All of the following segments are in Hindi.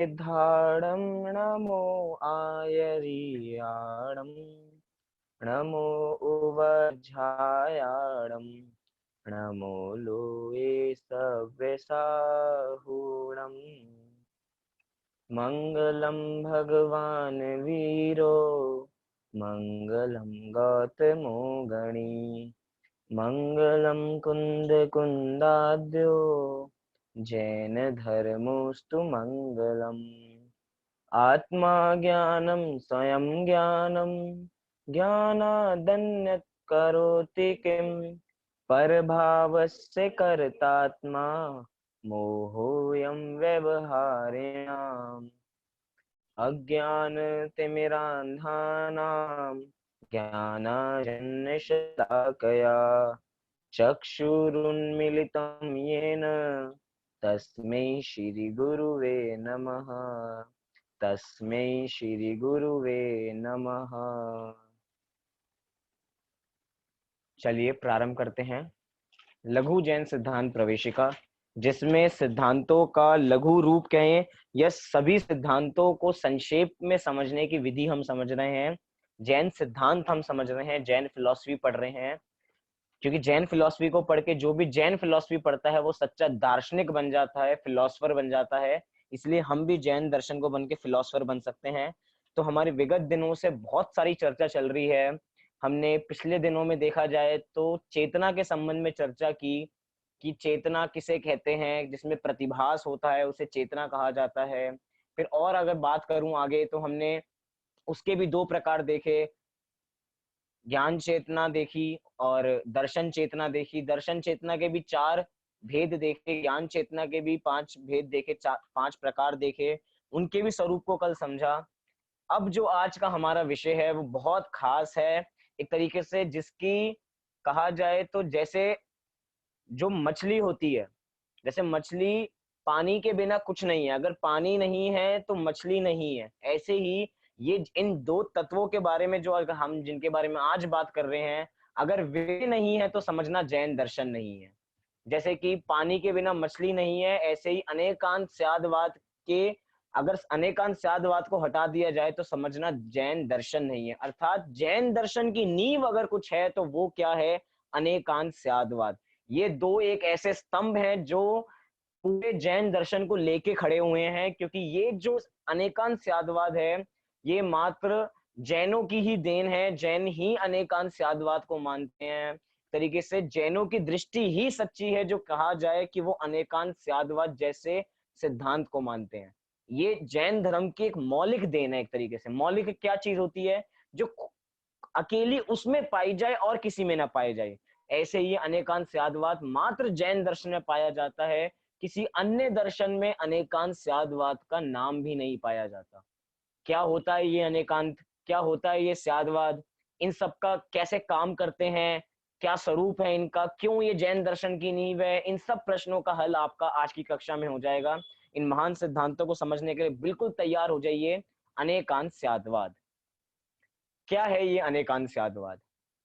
धाडं नमो आयर्याडं नमो उवझायाडं नमो लोये सव्यसाहूणम् मङ्गलं भगवान् वीरो मङ्गलं गौतमो गणी मङ्गलं कुन्दकुन्दाद्यो जैन धर्मोऽस्तु मङ्गलम् आत्मा ज्ञानं स्वयं ज्ञानं ज्ञानादन्यत् करोति किं परभावस्य कर्तात्मा मोहोऽयं व्यवहारिणाम् अज्ञानतिमिरान्धानां ज्ञानाञ्जनशलाकया चक्षुरुन्मिलितं येन तस्मै श्रीगुरुवे नमः तस्मै श्रीगुरुवे नमः। चलिए प्रारंभ करते हैं लघु जैन सिद्धांत प्रवेशिका, जिसमें सिद्धांतों का लघु रूप कहें या सभी सिद्धांतों को संक्षेप में समझने की विधि हम समझ रहे हैं। जैन सिद्धांत हम समझ रहे हैं, जैन फिलॉसफी पढ़ रहे हैं, क्योंकि जैन फिलॉसफी को पढ़ के जो भी जैन फिलॉसफी पढ़ता है वो सच्चा दार्शनिक बन जाता है, फिलॉसफर बन जाता है। इसलिए हम भी जैन दर्शन को बन के फिलॉसफर बन सकते हैं। तो हमारी विगत दिनों से बहुत सारी चर्चा चल रही है। हमने पिछले दिनों में देखा जाए तो चेतना के संबंध में चर्चा की कि चेतना किसे कहते हैं, जिसमें प्रतिभास होता है उसे चेतना कहा जाता है। फिर और अगर बात करूं आगे तो हमने उसके भी दो प्रकार देखे, ज्ञान चेतना देखी और दर्शन चेतना देखी। दर्शन चेतना के भी चार भेद देखे, ज्ञान चेतना के भी पांच भेद देखे, पांच प्रकार देखे, उनके भी स्वरूप को कल समझा। अब जो आज का हमारा विषय है वो बहुत खास है एक तरीके से, जिसकी कहा जाए तो जैसे जो मछली होती है, जैसे मछली पानी के बिना कुछ नहीं है, अगर पानी नहीं है तो मछली नहीं है, ऐसे ही ये इन दो तत्वों के बारे में जो अगर हम जिनके बारे में आज बात कर रहे हैं, अगर वे नहीं है तो समझना जैन दर्शन नहीं है। जैसे कि पानी के बिना मछली नहीं है, ऐसे ही अनेकांत स्यादवाद के, अगर अनेकांत स्यादवाद को हटा दिया जाए तो समझना जैन दर्शन नहीं है। अर्थात जैन दर्शन की नींव अगर कुछ है तो वो क्या है? अनेकांत स्यादवाद। ये दो एक ऐसे स्तंभ हैं जो पूरे जैन दर्शन को लेके खड़े हुए हैं, क्योंकि ये जो अनेकांत स्यादवाद है ये मात्र जैनों की ही देन है। जैन ही अनेकांत स्यादवाद को मानते हैं। तरीके से जैनों की दृष्टि ही सच्ची है जो कहा जाए कि वो अनेकांत स्यादवाद जैसे सिद्धांत को मानते हैं। ये जैन धर्म की एक मौलिक देन है। एक तरीके से मौलिक क्या चीज होती है? जो अकेली उसमें पाई जाए और किसी में ना पाई जाए। ऐसे ही अनेकांत स्यादवाद मात्र जैन दर्शन में पाया जाता है, किसी अन्य दर्शन में अनेकांत स्यादवाद का नाम भी नहीं पाया जाता। क्या होता है ये अनेकांत? क्या होता है ये स्यादवाद? इन सब का कैसे काम करते हैं? क्या स्वरूप है इनका? क्यों ये जैन दर्शन की नींव है? इन सब प्रश्नों का हल आपका आज की कक्षा में हो जाएगा। इन महान सिद्धांतों को समझने के लिए बिल्कुल तैयार हो जाइए। अनेकांत स्यादवाद क्या है? ये अनेकांत स्यादवाद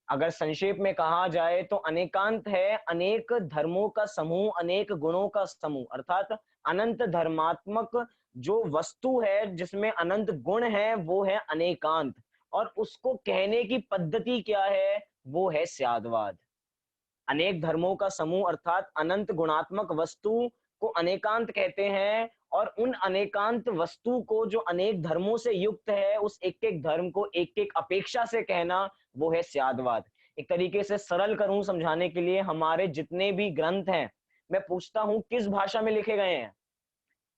अगर संक्षेप में कहा जाए तो अनेकांत है अनेक धर्मों का समूह, अनेक गुणों का समूह। अर्थात अनंत धर्मात्मक जो वस्तु है जिसमें अनंत गुण है वो है अनेकांत, और उसको कहने की पद्धति क्या है? वो है स्यादवाद। अनेक धर्मों का समूह अर्थात अनंत गुणात्मक वस्तु को अनेकांत कहते हैं, और उन अनेकांत वस्तु को जो अनेक धर्मों से युक्त है उस एक एक धर्म को एक एक अपेक्षा से कहना वो है स्यादवाद। एक तरीके से सरल करूं समझाने के लिए, हमारे जितने भी ग्रंथ हैं, मैं पूछता हूं किस भाषा में लिखे गए हैं?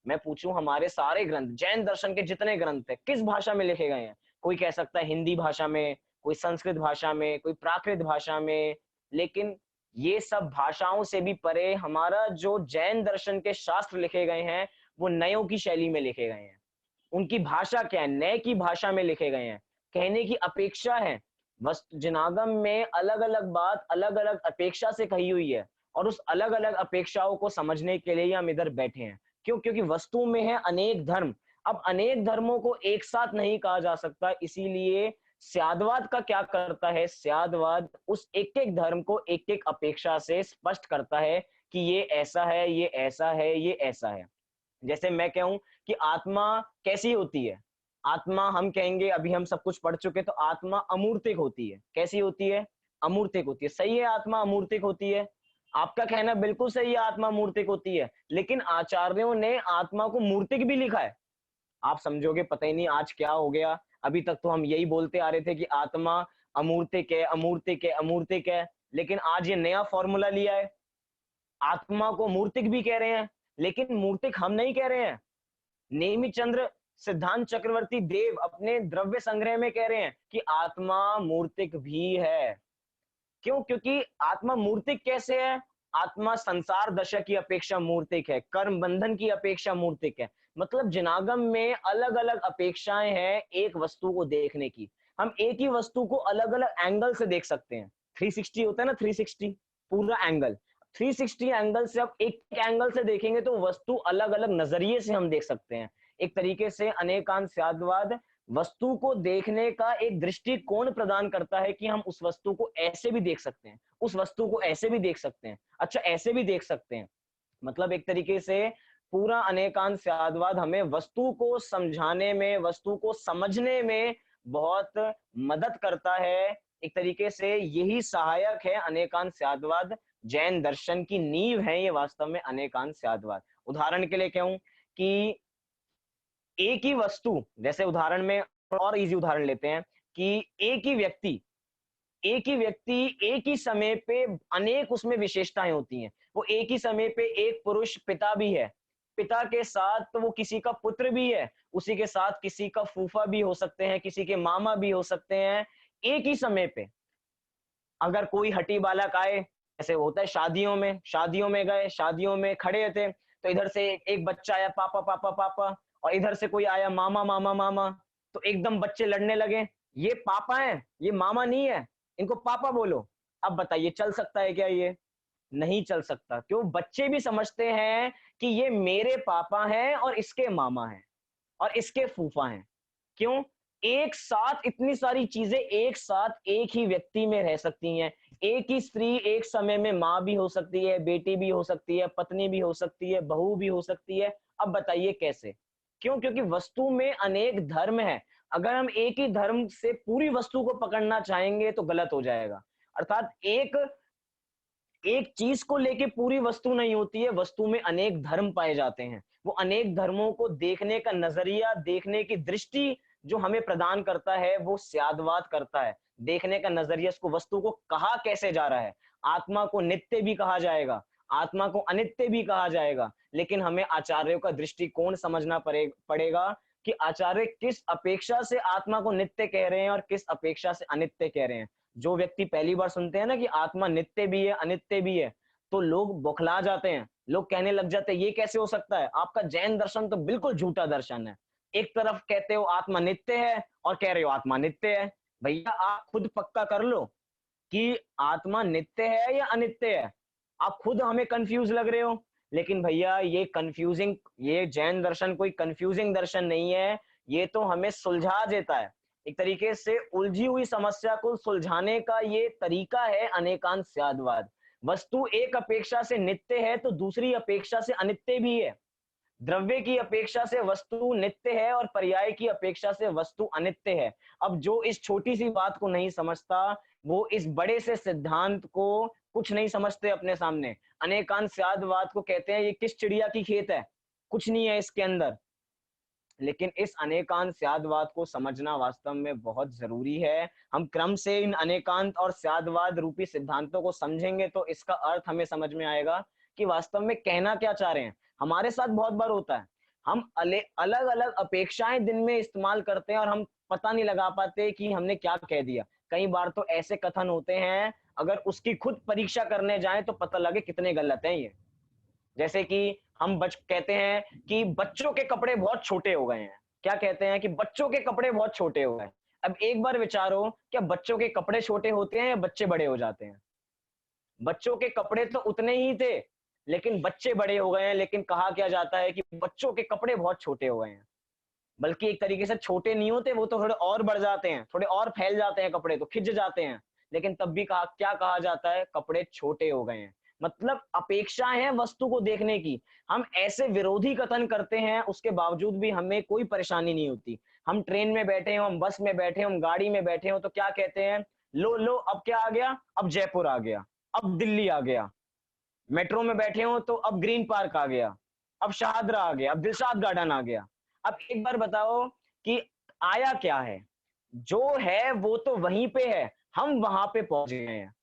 मैं पूछूं हमारे सारे ग्रंथ, जैन दर्शन के जितने ग्रंथ हैं, किस भाषा में लिखे गए हैं? कोई कह सकता है हिंदी भाषा में, कोई संस्कृत भाषा में, कोई प्राकृत भाषा में। लेकिन ये सब भाषाओं से भी परे हमारा जो जैन दर्शन के शास्त्र लिखे गए हैं वो नयों की शैली में लिखे गए हैं। उनकी भाषा क्या है? नए की भाषा में लिखे गए हैं। कहने की अपेक्षा है, वस्तु जिनागम में अलग अलग बात अलग अलग अपेक्षा से कही हुई है, और उस अलग अलग अपेक्षाओं को समझने के लिए हम इधर बैठे हैं। क्यों? क्योंकि वस्तु में है अनेक धर्म। अब अनेक धर्मों को एक साथ नहीं कहा जा सकता, इसीलिए स्यादवाद का क्या करता है? स्यादवाद उस एक एक धर्म को एक एक अपेक्षा से स्पष्ट करता है कि ये ऐसा है, ये ऐसा है, ये ऐसा है। जैसे मैं कहूं कि आत्मा कैसी होती है, आत्मा हम कहेंगे, अभी हम सब कुछ पढ़ चुके, तो आत्मा अमूर्तिक होती है। कैसी होती है? अमूर्तिक होती है। सही है, आत्मा अमूर्तिक होती है। आपका कहना बिल्कुल सही है, आत्मा मूर्तिक होती है, लेकिन आचार्यों ने आत्मा को मूर्तिक भी लिखा है। आप समझोगे पता ही नहीं आज क्या हो गया। अभी तक तो हम यही बोलते आ रहे थे कि आत्मा अमूर्तिक है, अमूर्तिक है, अमूर्तिक है, लेकिन आज ये नया फॉर्मूला लिया है, आत्मा को मूर्तिक भी कह रहे हैं, लेकिन मूर्तिक हम नहीं कह रहे हैं। नेमी चंद्र सिद्धांत चक्रवर्ती देव अपने द्रव्य संग्रह में कह रहे हैं कि आत्मा मूर्तिक भी है। क्यों? क्योंकि आत्मा मूर्तिक कैसे है? आत्मा संसार दशा की अपेक्षा मूर्तिक है, कर्म बंधन की अपेक्षा मूर्तिक है। मतलब जिनागम में अलग अलग अपेक्षाएं हैं एक वस्तु को देखने की। हम एक ही वस्तु को अलग अलग एंगल से देख सकते हैं। 360 होता है ना, 360 पूरा एंगल, 360 एंगल से अब एक एंगल से देखेंगे तो वस्तु अलग अलग नजरिए से हम देख सकते हैं। एक तरीके से अनेकांशवाद वस्तु को देखने का एक दृष्टिकोण प्रदान करता है कि हम उस वस्तु को ऐसे भी देख सकते हैं, उस वस्तु को ऐसे भी देख सकते हैं, अच्छा ऐसे भी देख सकते हैं। मतलब एक तरीके से पूरा अनेकांशवाद हमें वस्तु को समझाने में, वस्तु को समझने में बहुत मदद करता है। एक तरीके से यही सहायक है अनेकांशवाद, जैन दर्शन की नींव है ये वास्तव में अनेकांशवाद। उदाहरण के लिए कहूं कि एक ही वस्तु, जैसे उदाहरण में और इजी उदाहरण लेते हैं कि एक ही व्यक्ति एक ही समय पे अनेक उसमें विशेषताएं होती हैं। वो एक ही समय पे एक पुरुष पिता भी है, पिता के साथ तो वो किसी का पुत्र भी है, उसी के साथ किसी का फूफा भी हो सकते हैं, किसी के मामा भी हो सकते हैं। एक ही समय पे अगर कोई हट्टी बालक आए, ऐसे होता है शादियों में गए, शादियों में खड़े थे, तो इधर से एक बच्चा आया पापा पापा पापा, और इधर से कोई आया मामा मामा मामा, तो एकदम बच्चे लड़ने लगे। ये पापा है, ये मामा नहीं है, इनको पापा बोलो। अब बताइए चल सकता है क्या ये? नहीं चल सकता। क्यों? बच्चे भी समझते हैं कि ये मेरे पापा हैं और इसके मामा हैं और इसके फूफा हैं। क्यों? एक साथ इतनी सारी चीजें एक साथ एक ही व्यक्ति में रह सकती हैं। एक ही स्त्री एक समय में माँ भी हो सकती है, बेटी भी हो सकती है, पत्नी भी हो सकती है, बहू भी हो सकती है। अब बताइए कैसे? क्यों? क्योंकि वस्तु में अनेक धर्म है। अगर हम एक ही धर्म से पूरी वस्तु को पकड़ना चाहेंगे तो गलत हो जाएगा। अर्थात एक एक चीज को लेके पूरी वस्तु नहीं होती है, वस्तु में अनेक धर्म पाए जाते हैं। वो अनेक धर्मों को देखने का नजरिया, देखने की दृष्टि जो हमें प्रदान करता है वो स्यादवाद करता है। देखने का नजरिया, उसको वस्तु को कहा कैसे जा रहा है। आत्मा को नित्य भी कहा जाएगा, आत्मा को अनित्य भी कहा जाएगा, लेकिन हमें आचार्यों का दृष्टिकोण समझना पड़ेगा कि आचार्य किस अपेक्षा से आत्मा को नित्य कह रहे हैं और किस अपेक्षा से अनित्य कह रहे हैं। जो व्यक्ति पहली बार सुनते हैं ना कि आत्मा नित्य भी है अनित्य भी है, तो लोग बौखला जाते हैं, लोग कहने लग जाते हैं ये कैसे हो सकता है, आपका जैन दर्शन तो बिल्कुल झूठा दर्शन है। एक तरफ कहते हो आत्मा नित्य है और कह रहे हो आत्मा नित्य है। भैया आप खुद पक्का कर लो कि आत्मा नित्य है या अनित्य है। आप खुद हमें कंफ्यूज लग रहे हो। लेकिन भैया ये कंफ्यूजिंग, ये जैन दर्शन कोई कंफ्यूजिंग दर्शन नहीं है, ये तो हमें सुलझा देता है। एक तरीके से उलझी हुई समस्या को सुलझाने का ये तरीका है अनेकांशवाद। वस्तु एक अपेक्षा से नित्य है तो दूसरी अपेक्षा से अनित्य भी है। द्रव्य की अपेक्षा से वस्तु नित्य है और पर्याय की अपेक्षा से वस्तु अनित्य है। अब जो इस छोटी सी बात को नहीं समझता, वो इस बड़े से सिद्धांत को कुछ नहीं समझते अपने सामने। अनेकांशवाद को कहते हैं ये किस चिड़िया की खेत है, कुछ नहीं है इसके अंदर। लेकिन इस अनेकांशवाद को समझना वास्तव में बहुत जरूरी है। हम क्रम से इन अनेकांत और स्यादवाद रूपी सिद्धांतों को समझेंगे तो इसका अर्थ हमें समझ में आएगा कि वास्तव में कहना क्या चाह रहे हैं। हमारे साथ बहुत बार होता है, हम अलग अलग अपेक्षाएं दिन में इस्तेमाल करते हैं और हम पता नहीं लगा पाते कि हमने क्या कह दिया। कई बार तो ऐसे कथन होते हैं, अगर उसकी खुद परीक्षा करने जाएं तो पता लगे कितने गलत हैं ये। जैसे कि हम कहते हैं कि बच्चों के कपड़े बहुत छोटे हो गए हैं। क्या कहते हैं कि बच्चों के कपड़े बहुत छोटे हो गए। अब एक बार विचारो, क्या बच्चों के कपड़े छोटे होते हैं या बच्चे बड़े हो जाते हैं? बच्चों के कपड़े तो उतने ही थे, लेकिन बच्चे बड़े हो गए हैं। लेकिन कहा क्या जाता है कि बच्चों के कपड़े बहुत छोटे हो गए हैं। बल्कि एक तरीके से छोटे नहीं होते, वो तो थोड़े और बढ़ जाते हैं, थोड़े और फैल जाते हैं, कपड़े तो खिंच जाते हैं। लेकिन तब भी कहा क्या कहा जाता है? कपड़े छोटे हो गए हैं। मतलब अपेक्षाएं हैं वस्तु को देखने की। हम ऐसे विरोधी कथन करते हैं, उसके बावजूद भी हमें कोई परेशानी नहीं होती। हम ट्रेन में बैठे हो, हम बस में बैठे हो, हम गाड़ी में बैठे हो, तो क्या कहते हैं, लो लो अब क्या आ गया, अब जयपुर आ गया, अब दिल्ली आ गया। मेट्रो में बैठे हो तो अब ग्रीन पार्क आ गया, अब शाहदरा आ गया, अब दिलशाद गार्डन आ गया। अब एक बार बताओ कि आया क्या है? जो है वो तो वहीं पे है, हम वहां पे पहुंच गए हैं।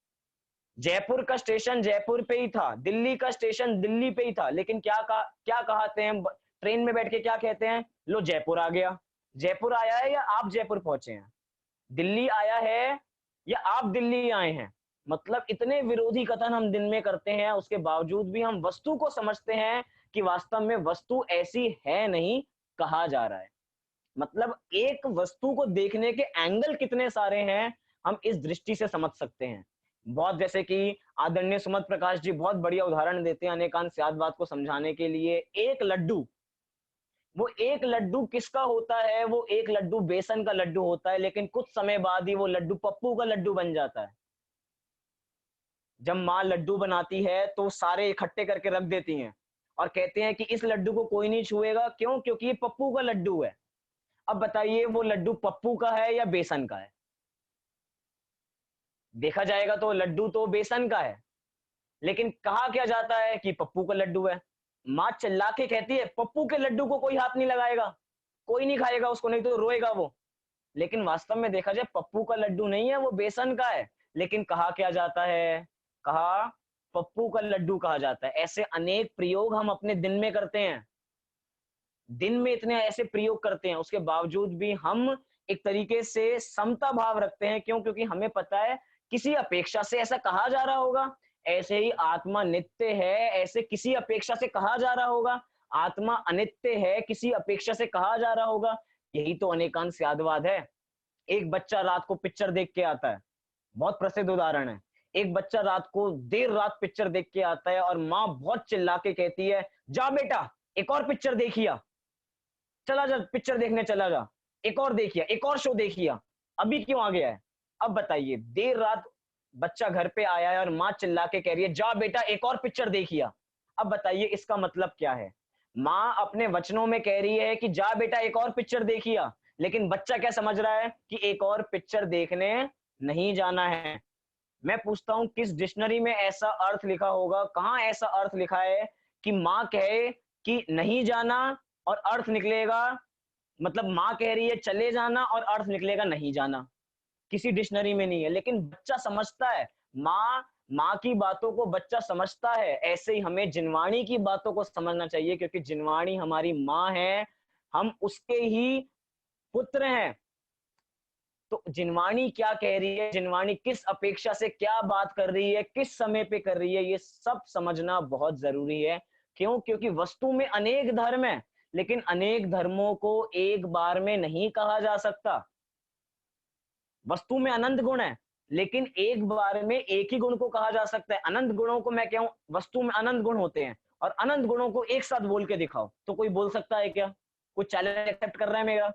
जयपुर का स्टेशन जयपुर पे ही था, दिल्ली का स्टेशन दिल्ली पे ही था, लेकिन क्या कहते हैं ट्रेन में बैठ के क्या कहते हैं, लो जयपुर आ गया। जयपुर आया है या आप जयपुर पहुंचे हैं? दिल्ली आया है या आप दिल्ली आए हैं? मतलब इतने विरोधी कथन हम दिन में करते हैं, उसके बावजूद भी हम वस्तु को समझते हैं कि वास्तव में वस्तु ऐसी है नहीं, कहा जा रहा है। मतलब एक वस्तु को देखने के एंगल कितने सारे हैं, हम इस दृष्टि से समझ सकते हैं। बहुत, जैसे कि आदरणीय सुमत प्रकाश जी बहुत बढ़िया उदाहरण देते हैं अनेकांत स्यादवाद को समझाने के लिए। एक लड्डू, वो एक लड्डू किसका होता है? वो एक लड्डू बेसन का लड्डू होता है, लेकिन कुछ समय बाद ही वो लड्डू पप्पू का लड्डू बन जाता है। जब माँ लड्डू बनाती है तो सारे इकट्ठे करके रख देती हैं और कहते हैं कि इस लड्डू को कोई नहीं छुएगा, क्यों? क्योंकि ये पप्पू का लड्डू है। अब बताइए वो लड्डू पप्पू का है या बेसन का है? देखा जाएगा तो लड्डू तो बेसन का है, लेकिन कहा क्या जाता है कि पप्पू का लड्डू है। माँ चिल्ला के कहती है पप्पू के लड्डू को कोई हाथ नहीं लगाएगा, कोई नहीं खाएगा उसको, नहीं तो रोएगा वो। लेकिन वास्तव में देखा जाए पप्पू का लड्डू नहीं है, वो बेसन का है, लेकिन कहा क्या जाता है, कहा पप्पू का लड्डू कहा जाता है। ऐसे अनेक प्रयोग हम अपने दिन में करते हैं, दिन में इतने ऐसे प्रयोग करते हैं, उसके बावजूद भी हम एक तरीके से समता भाव रखते हैं। क्यों? क्योंकि हमें पता है किसी अपेक्षा से ऐसा कहा जा रहा होगा। ऐसे ही आत्मा नित्य है, ऐसे किसी अपेक्षा से कहा जा रहा होगा। आत्मा अनित्य है, किसी अपेक्षा से कहा जा रहा होगा। यही तो अनेकांत स्यादवाद है। एक बच्चा रात को पिक्चर देख के आता है, बहुत प्रसिद्ध उदाहरण है। एक बच्चा रात को देर रात पिक्चर देख के आता है और माँ बहुत चिल्ला के कहती है, जा बेटा एक और पिक्चर देखिया, चला जा पिक्चर देखने चला जा, एक और देखिया, एक और शो देखिया, अभी क्यों आ गया है? अब बताइए, देर रात बच्चा घर पे आया है और माँ चिल्ला के कह रही है जा बेटा एक और पिक्चर देखिया। अब बताइए इसका मतलब क्या है? माँ अपने वचनों में कह रही है कि जा बेटा एक और पिक्चर देखिया, लेकिन बच्चा क्या समझ रहा है कि एक और पिक्चर देखने नहीं जाना है। मैं पूछता हूं किस डिक्शनरी में ऐसा अर्थ लिखा होगा, कहां ऐसा अर्थ लिखा है कि माँ कहे कि नहीं जाना और अर्थ निकलेगा, मतलब माँ कह रही है चले जाना और अर्थ निकलेगा नहीं जाना? किसी डिक्शनरी में नहीं है। लेकिन बच्चा समझता है, माँ की बातों को बच्चा समझता है। ऐसे ही हमें जिनवाणी की बातों को समझना चाहिए, क्योंकि जिनवाणी हमारी माँ है, हम उसके ही पुत्र हैं। तो जिनवाणी क्या कह रही है, जिनवाणी किस अपेक्षा से क्या बात कर रही है, किस समय पे कर रही है, ये सब समझना बहुत जरूरी है। क्यों? क्योंकि वस्तु में अनेक धर्म है, लेकिन अनेक धर्मों को एक बार में नहीं कहा जा सकता। वस्तु में अनंत गुण है, लेकिन एक बार में एक ही गुण को कहा जा सकता है। अनंत गुणों को मैं कहूं, वस्तु में अनंत गुण होते हैं, और अनंत गुणों को एक साथ बोल के दिखाओ तो कोई बोल सकता है क्या? कोई चैलेंज एक्सेप्ट कर रहा है मेरा?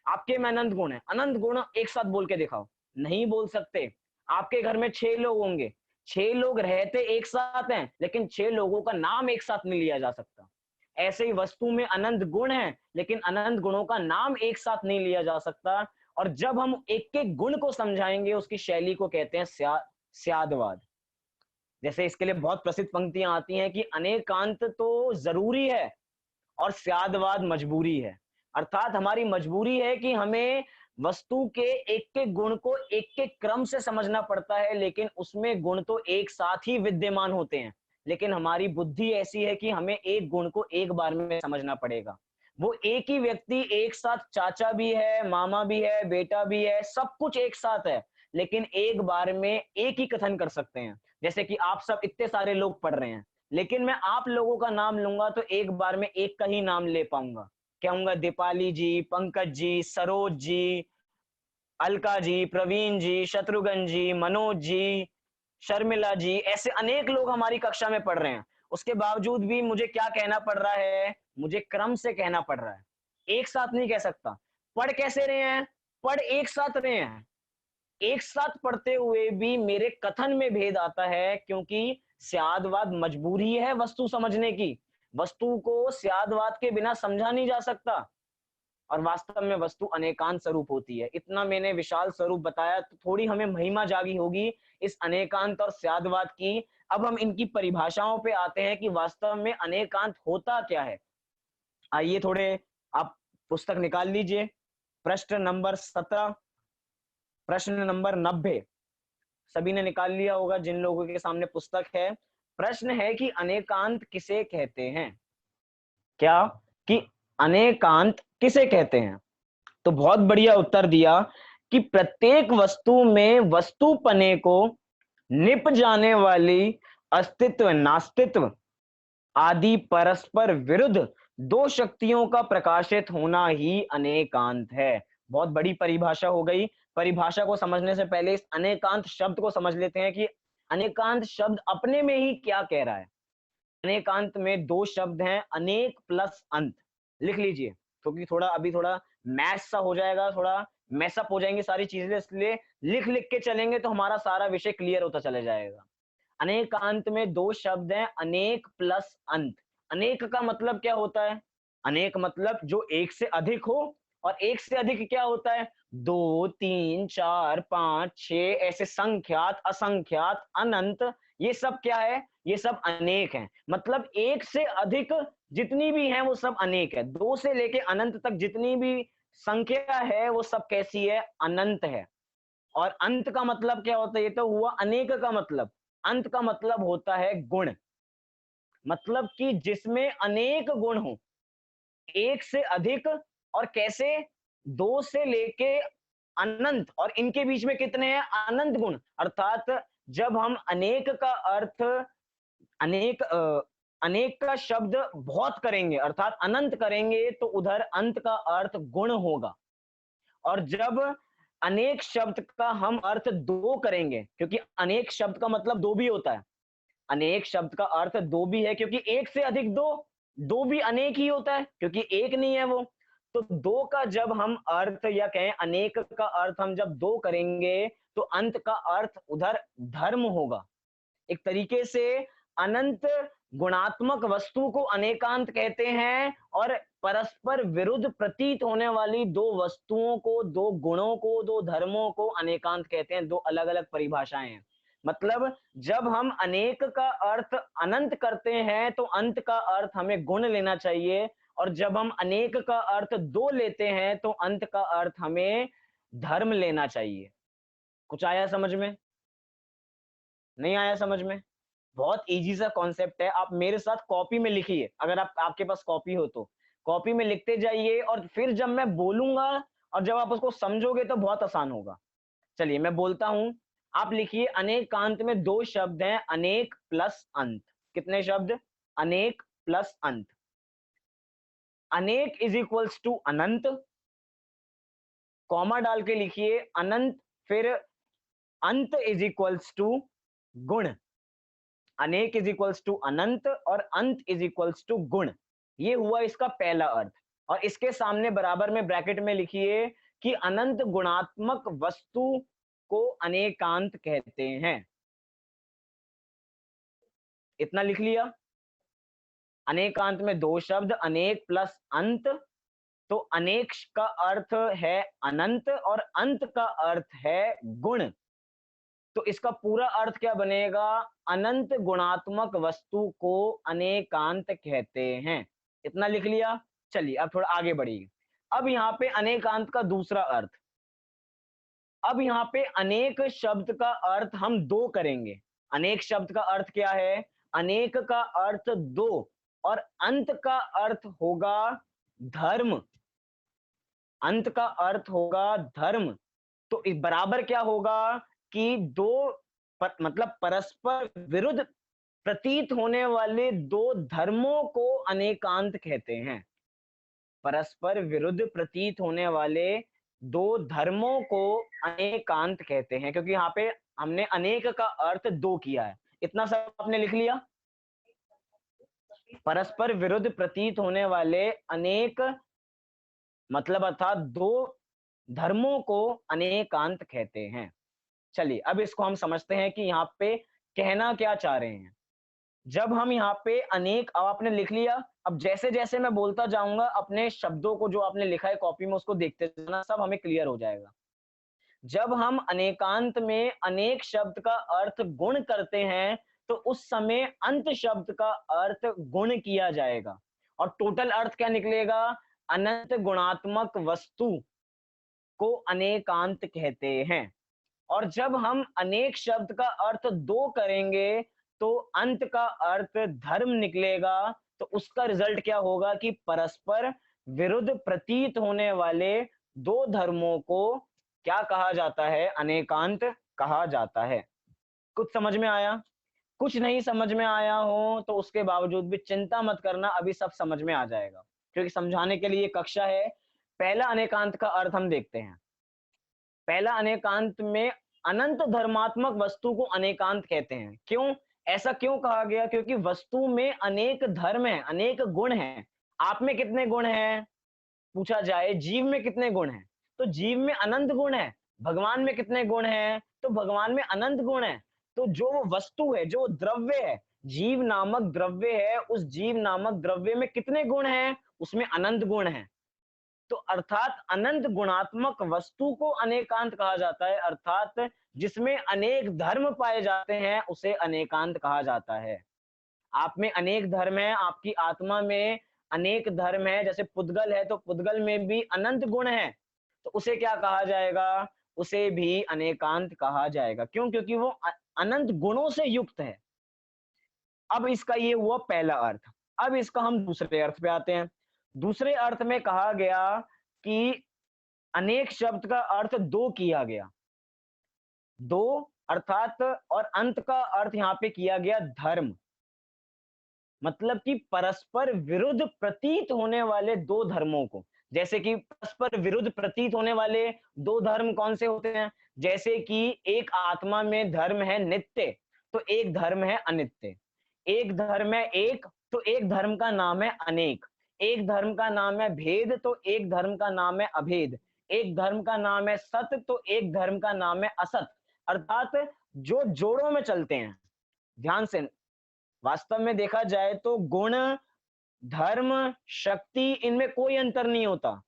आपके में अनंत गुण है, अनंत गुण एक साथ बोल के दिखाओ, नहीं बोल सकते। आपके घर में 6 लोग होंगे, 6 लोग रहते एक साथ हैं, लेकिन 6 लोगों का नाम एक साथ नहीं लिया जा सकता। ऐसे ही वस्तु में अनंत गुण है, लेकिन अनंत गुणों का नाम एक साथ नहीं लिया जा सकता। और जब हम एक एक गुण को समझाएंगे, उसकी शैली को कहते हैं स्यादवाद। जैसे इसके लिए बहुत प्रसिद्ध पंक्तियां आती हैं कि अनेकांत तो जरूरी है और स्यादवाद मजबूरी है। अर्थात हमारी मजबूरी है कि हमें वस्तु के एक एक गुण को एक एक क्रम से समझना पड़ता है, लेकिन उसमें गुण तो एक साथ ही विद्यमान होते हैं। लेकिन हमारी बुद्धि ऐसी है कि हमें एक गुण को एक बार में समझना पड़ेगा। वो एक ही व्यक्ति एक साथ चाचा भी है, मामा भी है, बेटा भी है, सब कुछ एक साथ है, लेकिन एक बार में एक ही कथन कर सकते हैं। जैसे कि आप सब इतने सारे लोग पढ़ रहे हैं, लेकिन मैं आप लोगों का नाम लूंगा तो एक बार में एक का ही नाम ले पाऊंगा। कहूंगा दीपाली जी, पंकज जी, सरोज जी, अलका जी, प्रवीण जी, शत्रुघ्न जी, मनोज जी, शर्मिला जी, ऐसे अनेक लोग हमारी कक्षा में पढ़ रहे हैं। उसके बावजूद भी मुझे क्या कहना पड़ रहा है? मुझे क्रम से कहना पड़ रहा है, एक साथ नहीं कह सकता। पढ़ कैसे रहे हैं? पढ़ एक साथ रहे हैं। एक साथ पढ़ते हुए भी मेरे कथन में भेद आता है, क्योंकि स्यादवाद मजबूरी है वस्तु समझने की, वस्तु को स्यादवाद के बिना समझा नहीं जा सकता, और वास्तव में वस्तु अनेकांत स्वरूप होती है। इतना मैंने विशाल स्वरूप बताया तो थोड़ी हमें महिमा जागी होगी इस अनेकांत और स्यादवाद की। अब हम इनकी परिभाषाओं पे आते हैं कि वास्तव में अनेकांत होता क्या है। आइए थोड़े आप पुस्तक निकाल लीजिए, प्रश्न नंबर 17, प्रश्न नंबर 90 सभी ने निकाल लिया होगा जिन लोगों के सामने पुस्तक है। प्रश्न है कि अनेकांत किसे कहते हैं, क्या कि अनेकांत किसे कहते हैं। तो बहुत बढ़िया उत्तर दिया कि प्रत्येक वस्तु में वस्तुपने को निप जाने वाली अस्तित्व नास्तित्व आदि परस्पर विरुद्ध दो शक्तियों का प्रकाशित होना ही अनेकांत है। बहुत बड़ी परिभाषा हो गई। परिभाषा को समझने से पहले इस अनेकांत शब्द को समझ लेते हैं कि अनेकांत शब्द अपने में ही क्या कह रहा है। अनेकांत में दो शब्द हैं, अनेक प्लस अंत। लिख लीजिए क्योंकि अभी थोड़ा मैथ्स सा हो जाएगा, थोड़ा मैसअप हो जाएंगी सारी चीजें, इसलिए लिख लिख के चलेंगे तो हमारा सारा विषय क्लियर होता चला जाएगा। अनेकांत में दो शब्द हैं, अनेक प्लस अंत। अनेक का मतलब क्या होता है, अनेक मतलब जो एक से अधिक हो, और एक से अधिक क्या होता है, 2 3 4 5 6 ऐसे संख्यात असंख्यात अनंत, ये सब क्या है, ये सब अनेक हैं। मतलब एक से अधिक जितनी भी हैं वो सब अनेक है। 2 से लेके अनंत तक जितनी भी संख्या है वो सब कैसी है, अनंत है। और अंत का मतलब क्या होता है, ये तो हुआ अनेक का मतलब। अंत का मतलब होता है गुण, मतलब कि जिसमें अनेक गुण हो, एक से अधिक, और कैसे, 2 से लेके अनंत, और इनके बीच में कितने हैं, अनंत गुण। अर्थात जब हम अनेक का अर्थ अनेक अनेक का शब्द बहुत करेंगे अर्थात अनंत करेंगे तो उधर अंत का अर्थ गुण होगा। और जब अनेक शब्द का हम अर्थ दो करेंगे, क्योंकि अनेक शब्द का मतलब दो भी होता है, अनेक शब्द का अर्थ दो भी है, क्योंकि एक से अधिक दो, दो भी अनेक ही होता है क्योंकि एक नहीं है वो। तो दो का जब हम अर्थ या कहें अनेक का अर्थ हम जब दो करेंगे तो अंत का अर्थ उधर धर्म होगा। एक तरीके से अनंत गुणात्मक वस्तु को अनेकांत कहते हैं, और परस्पर विरुद्ध प्रतीत होने वाली दो वस्तुओं को, दो गुणों को, दो धर्मों को अनेकांत कहते हैं। दो अलग अलग परिभाषाएं हैं। मतलब जब हम अनेक का अर्थ अनंत करते हैं तो अंत का अर्थ हमें गुण लेना चाहिए, और जब हम अनेक का अर्थ दो लेते हैं तो अंत का अर्थ हमें धर्म लेना चाहिए। कुछ आया समझ में, नहीं आया समझ में? बहुत इजी सा कॉन्सेप्ट है। आप मेरे साथ कॉपी में लिखिए, अगर आपके पास कॉपी हो तो कॉपी में लिखते जाइए, और फिर जब मैं बोलूंगा और जब आप उसको समझोगे तो बहुत आसान होगा। चलिए मैं बोलता हूं, आप लिखिए, अनेकांत में दो शब्द हैं, अनेक प्लस अंत। कितने शब्द, अनेक प्लस अंत। अनेक इज इक्वल्स टू अनंत, कॉमा डाल के लिखिए अनंत, फिर अंत इज इक्वल्स टू गुण। अनेक इज इक्वल्स टू अनंत और अंत इज इक्वल्स टू गुण। ये हुआ इसका पहला अर्थ। और इसके सामने बराबर में ब्रैकेट में लिखिए कि अनंत गुणात्मक वस्तु को अनेकांत कहते हैं। इतना लिख लिया। अनेकांत में दो शब्द, अनेक प्लस अंत। तो अनेक का अर्थ है अनंत और अंत का अर्थ है गुण। तो इसका पूरा अर्थ क्या बनेगा, अनंत गुणात्मक वस्तु को अनेकांत कहते हैं। इतना लिख लिया। चलिए अब थोड़ा आगे बढ़िए। अब यहाँ पे अनेकांत का दूसरा अर्थ, अब यहाँ पे अनेक शब्द का अर्थ हम दो करेंगे। अनेक शब्द का अर्थ क्या है, अनेक का अर्थ दो, और अंत का अर्थ होगा धर्म। अंत का अर्थ होगा धर्म। तो इस बराबर क्या होगा कि दो मतलब परस्पर विरुद्ध प्रतीत होने वाले दो धर्मों को अनेकांत कहते हैं। परस्पर विरुद्ध प्रतीत होने वाले दो धर्मों को अनेकांत कहते हैं, क्योंकि यहाँ पे हमने अनेक का अर्थ दो किया है। इतना सब आपने लिख लिया। परस्पर विरुद्ध प्रतीत होने वाले अनेक मतलब अर्थात दो धर्मों को अनेकांत कहते हैं। चलिए अब इसको हम समझते हैं कि यहाँ पे कहना क्या चाह रहे हैं। जब हम यहाँ पे अनेक, अब आपने लिख लिया, अब जैसे जैसे मैं बोलता जाऊंगा अपने शब्दों को जो आपने लिखा है कॉपी में उसको देखते जाना, सब हमें क्लियर हो जाएगा। जब हम अनेकांत में अनेक शब्द का अर्थ गुण करते हैं तो उस समय अंत शब्द का अर्थ गुण किया जाएगा और टोटल अर्थ क्या निकलेगा? अनंत गुणात्मक वस्तु को अनेकांत कहते हैं। और जब हम अनेक शब्द का अर्थ दो करेंगे तो अंत का अर्थ धर्म निकलेगा। तो उसका रिजल्ट क्या होगा कि परस्पर विरुद्ध प्रतीत होने वाले दो धर्मों को क्या कहा जाता है? अनेकांत कहा जाता है। कुछ समझ में आया? कुछ नहीं समझ में आया हो तो उसके बावजूद भी चिंता मत करना, अभी सब समझ में आ जाएगा, क्योंकि समझाने के लिए कक्षा है। पहला अनेकांत का अर्थ हम देखते हैं। पहला अनेकांत में अनंत धर्मात्मक वस्तु को अनेकांत कहते हैं। क्यों? ऐसा क्यों कहा गया? क्योंकि वस्तु में अनेक धर्म है, अनेक गुण हैं। आप में कितने गुण हैं? पूछा जाए जीव में कितने गुण हैं, तो जीव में अनंत गुण है। भगवान में कितने गुण हैं? तो भगवान में अनंत गुण है। तो जो वो वस्तु है, जो द्रव्य है, जीव नामक द्रव्य है, उस जीव नामक द्रव्य में कितने गुण हैं? उसमें अनंत गुण हैं। तो अर्थात अनंत गुणात्मक वस्तु को अनेकांत कहा जाता है, अर्थात जिसमें अनेक धर्म पाए जाते हैं उसे अनेकांत कहा जाता है। आप में अनेक धर्म है, आपकी आत्मा में अनेक धर्म है, जैसे पुद्गल है तो पुद्गल में भी अनंत गुण है, तो उसे क्या कहा जाएगा? उसे भी अनेकांत कहा जाएगा। क्यों? क्योंकि वो अनंत गुणों से युक्त है। अब इसका ये हुआ पहला अर्थ। अब इसका हम दूसरे अर्थ पे आते हैं। दूसरे अर्थ में कहा गया कि अनेक शब्द का अर्थ दो किया गया। दो अर्थात, और अंत का अर्थ यहाँ पे किया गया धर्म, मतलब कि परस्पर विरुद्ध प्रतीत होने वाले दो धर्मों को। जैसे कि परस्पर विरुद्ध प्रतीत होने वाले दो धर्म कौन से होते हैं? जैसे कि एक आत्मा में धर्म है नित्य, तो एक धर्म है अनित्य। एक धर्म है एक, तो एक धर्म का नाम है अनेक। एक धर्म का नाम है भेद, तो एक धर्म का नाम है अभेद। एक धर्म का नाम है सत्य, तो एक धर्म का नाम है असत। अर्थात जो जोड़ों में चलते हैं। ध्यान से, वास्तव में देखा जाए तो गुण, धर्म, शक्ति, इनमें कोई अंतर नहीं होता।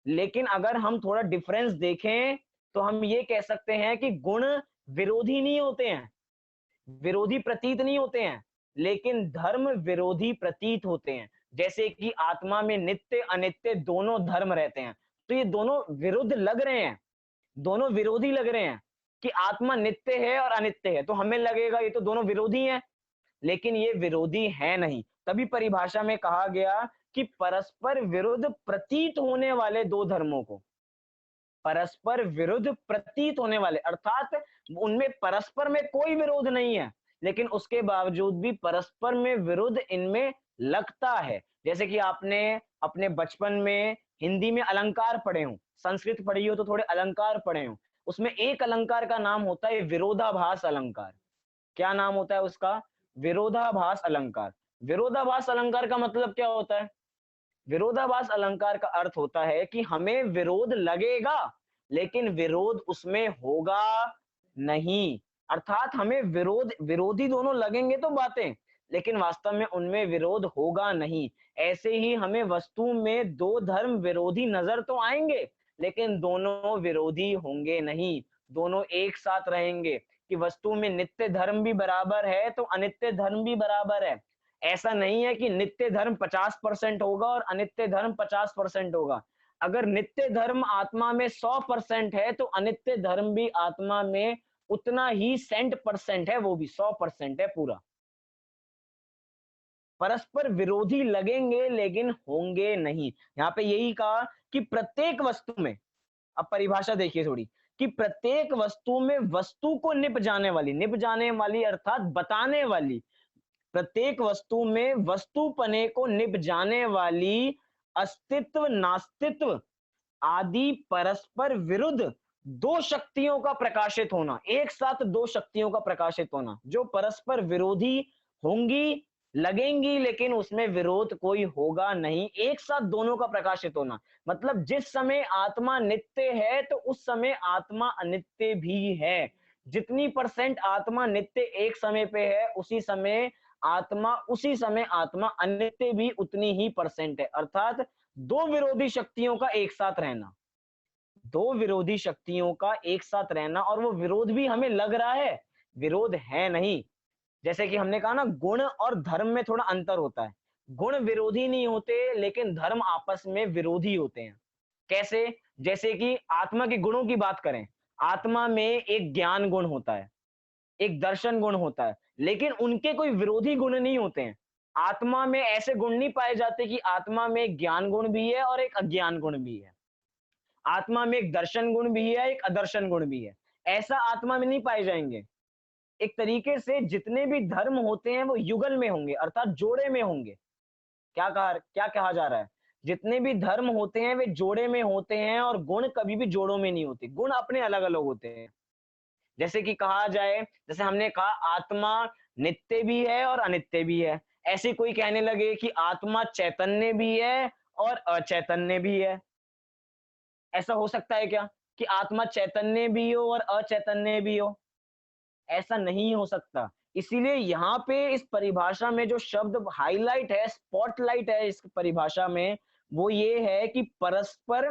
लेकिन अगर हम थोड़ा डिफरेंस देखें तो हम ये कह सकते हैं कि गुण विरोधी नहीं होते हैं, विरोधी प्रतीत नहीं होते हैं, लेकिन धर्म विरोधी प्रतीत होते हैं। जैसे कि आत्मा में नित्य अनित्य दोनों धर्म रहते हैं, तो ये दोनों विरुद्ध लग रहे हैं, दोनों विरोधी लग रहे हैं कि आत्मा नित्य है और अनित्य है, तो हमें लगेगा ये तो दोनों विरोधी हैं, लेकिन ये विरोधी है नहीं। तभी परिभाषा में कहा गया कि परस्पर विरुद्ध प्रतीत होने वाले दो धर्मों को, परस्पर विरुद्ध प्रतीत होने वाले, अर्थात उनमें परस्पर में कोई विरोध नहीं है, लेकिन उसके बावजूद भी परस्पर में विरुद्ध इनमें लगता है। जैसे कि आपने अपने बचपन में हिंदी में अलंकार पढ़े हो, संस्कृत पढ़ी हो तो थोड़े अलंकार पढ़े हो, उसमें एक अलंकार का नाम होता है विरोधाभास अलंकार। क्या नाम होता है उसका? विरोधाभास अलंकार। विरोधाभास अलंकार का मतलब क्या होता है? विरोधाभास अलंकार का अर्थ होता है कि हमें विरोध लगेगा, लेकिन विरोध उसमें होगा नहीं। अर्थात हमें विरोधी दोनों लगेंगे तो बातें, लेकिन वास्तव में उनमें विरोध होगा नहीं। ऐसे ही हमें वस्तु में दो धर्म विरोधी नजर तो आएंगे, लेकिन दोनों विरोधी होंगे नहीं, दोनों एक साथ रहेंगे। कि वस्तु में नित्य धर्म भी बराबर है तो अनित्य धर्म भी बराबर है। ऐसा नहीं है कि नित्य धर्म 50% होगा और अनित्य धर्म 50% होगा। अगर नित्य धर्म आत्मा में 100% है तो अनित्य धर्म भी आत्मा में उतना ही %% है, वो भी 100% है पूरा। परस्पर विरोधी लगेंगे लेकिन होंगे नहीं। यहाँ पे यही कहा कि प्रत्येक वस्तु में, अब परिभाषा देखिए थोड़ी, कि प्रत्येक वस्तु में वस्तु को निप जाने वाली अर्थात बताने वाली, प्रत्येक वस्तु में वस्तुपने को निप जाने वाली अस्तित्व नास्तित्व आदि परस्पर विरुद्ध दो शक्तियों का प्रकाशित होना, एक साथ दो शक्तियों का प्रकाशित होना जो परस्पर विरोधी होंगी, लगेंगी, लेकिन उसमें विरोध कोई होगा नहीं, एक साथ दोनों का प्रकाशित होना। मतलब जिस समय आत्मा नित्य है तो उस समय आत्मा अनित्य भी है। जितनी % आत्मा नित्य एक समय पे है, उसी समय आत्मा उसी समय आत्मा अनित्य भी उतनी ही परसेंट है। अर्थात दो विरोधी शक्तियों का एक साथ रहना, दो विरोधी शक्तियों का एक साथ रहना, और वो विरोध भी हमें लग रहा है, विरोध है नहीं। जैसे कि हमने कहा ना, गुण और धर्म में थोड़ा अंतर होता है। गुण विरोधी नहीं होते, लेकिन धर्म आपस में विरोधी होते हैं। कैसे? जैसे कि आत्मा के गुणों की बात करें, आत्मा में एक ज्ञान गुण होता है, एक दर्शन गुण होता है, लेकिन उनके कोई विरोधी गुण नहीं होते हैं। आत्मा में ऐसे गुण नहीं पाए जाते कि आत्मा में एक ज्ञान गुण भी है और एक अज्ञान गुण भी है। आत्मा में एक दर्शन गुण भी है, एक अदर्शन गुण भी है। ऐसा आत्मा में नहीं पाए जाएंगे। एक तरीके से जितने भी धर्म होते हैं वो युगल में होंगे, अर्थात जोड़े में होंगे। क्या कहा जा रहा है? जितने भी धर्म होते हैं वे जोड़े में होते हैं, और गुण कभी भी जोड़ों में नहीं होते। गुण अपने अलग-अलग होते हैं। जैसे कि कहा जाए, जैसे हमने कहा आत्मा नित्य भी है और अनित्य भी है। ऐसे कोई कहने लगे कि आत्मा चैतन्य भी है और अचैतन्य भी है। ऐसा हो सकता है क्या कि आत्मा चैतन्य भी हो और अचैतन्य भी हो? ऐसा नहीं हो सकता। इसीलिए यहाँ पे इस परिभाषा में जो शब्द हाइलाइट है, स्पॉटलाइट है इस परिभाषा में, वो ये है कि परस्पर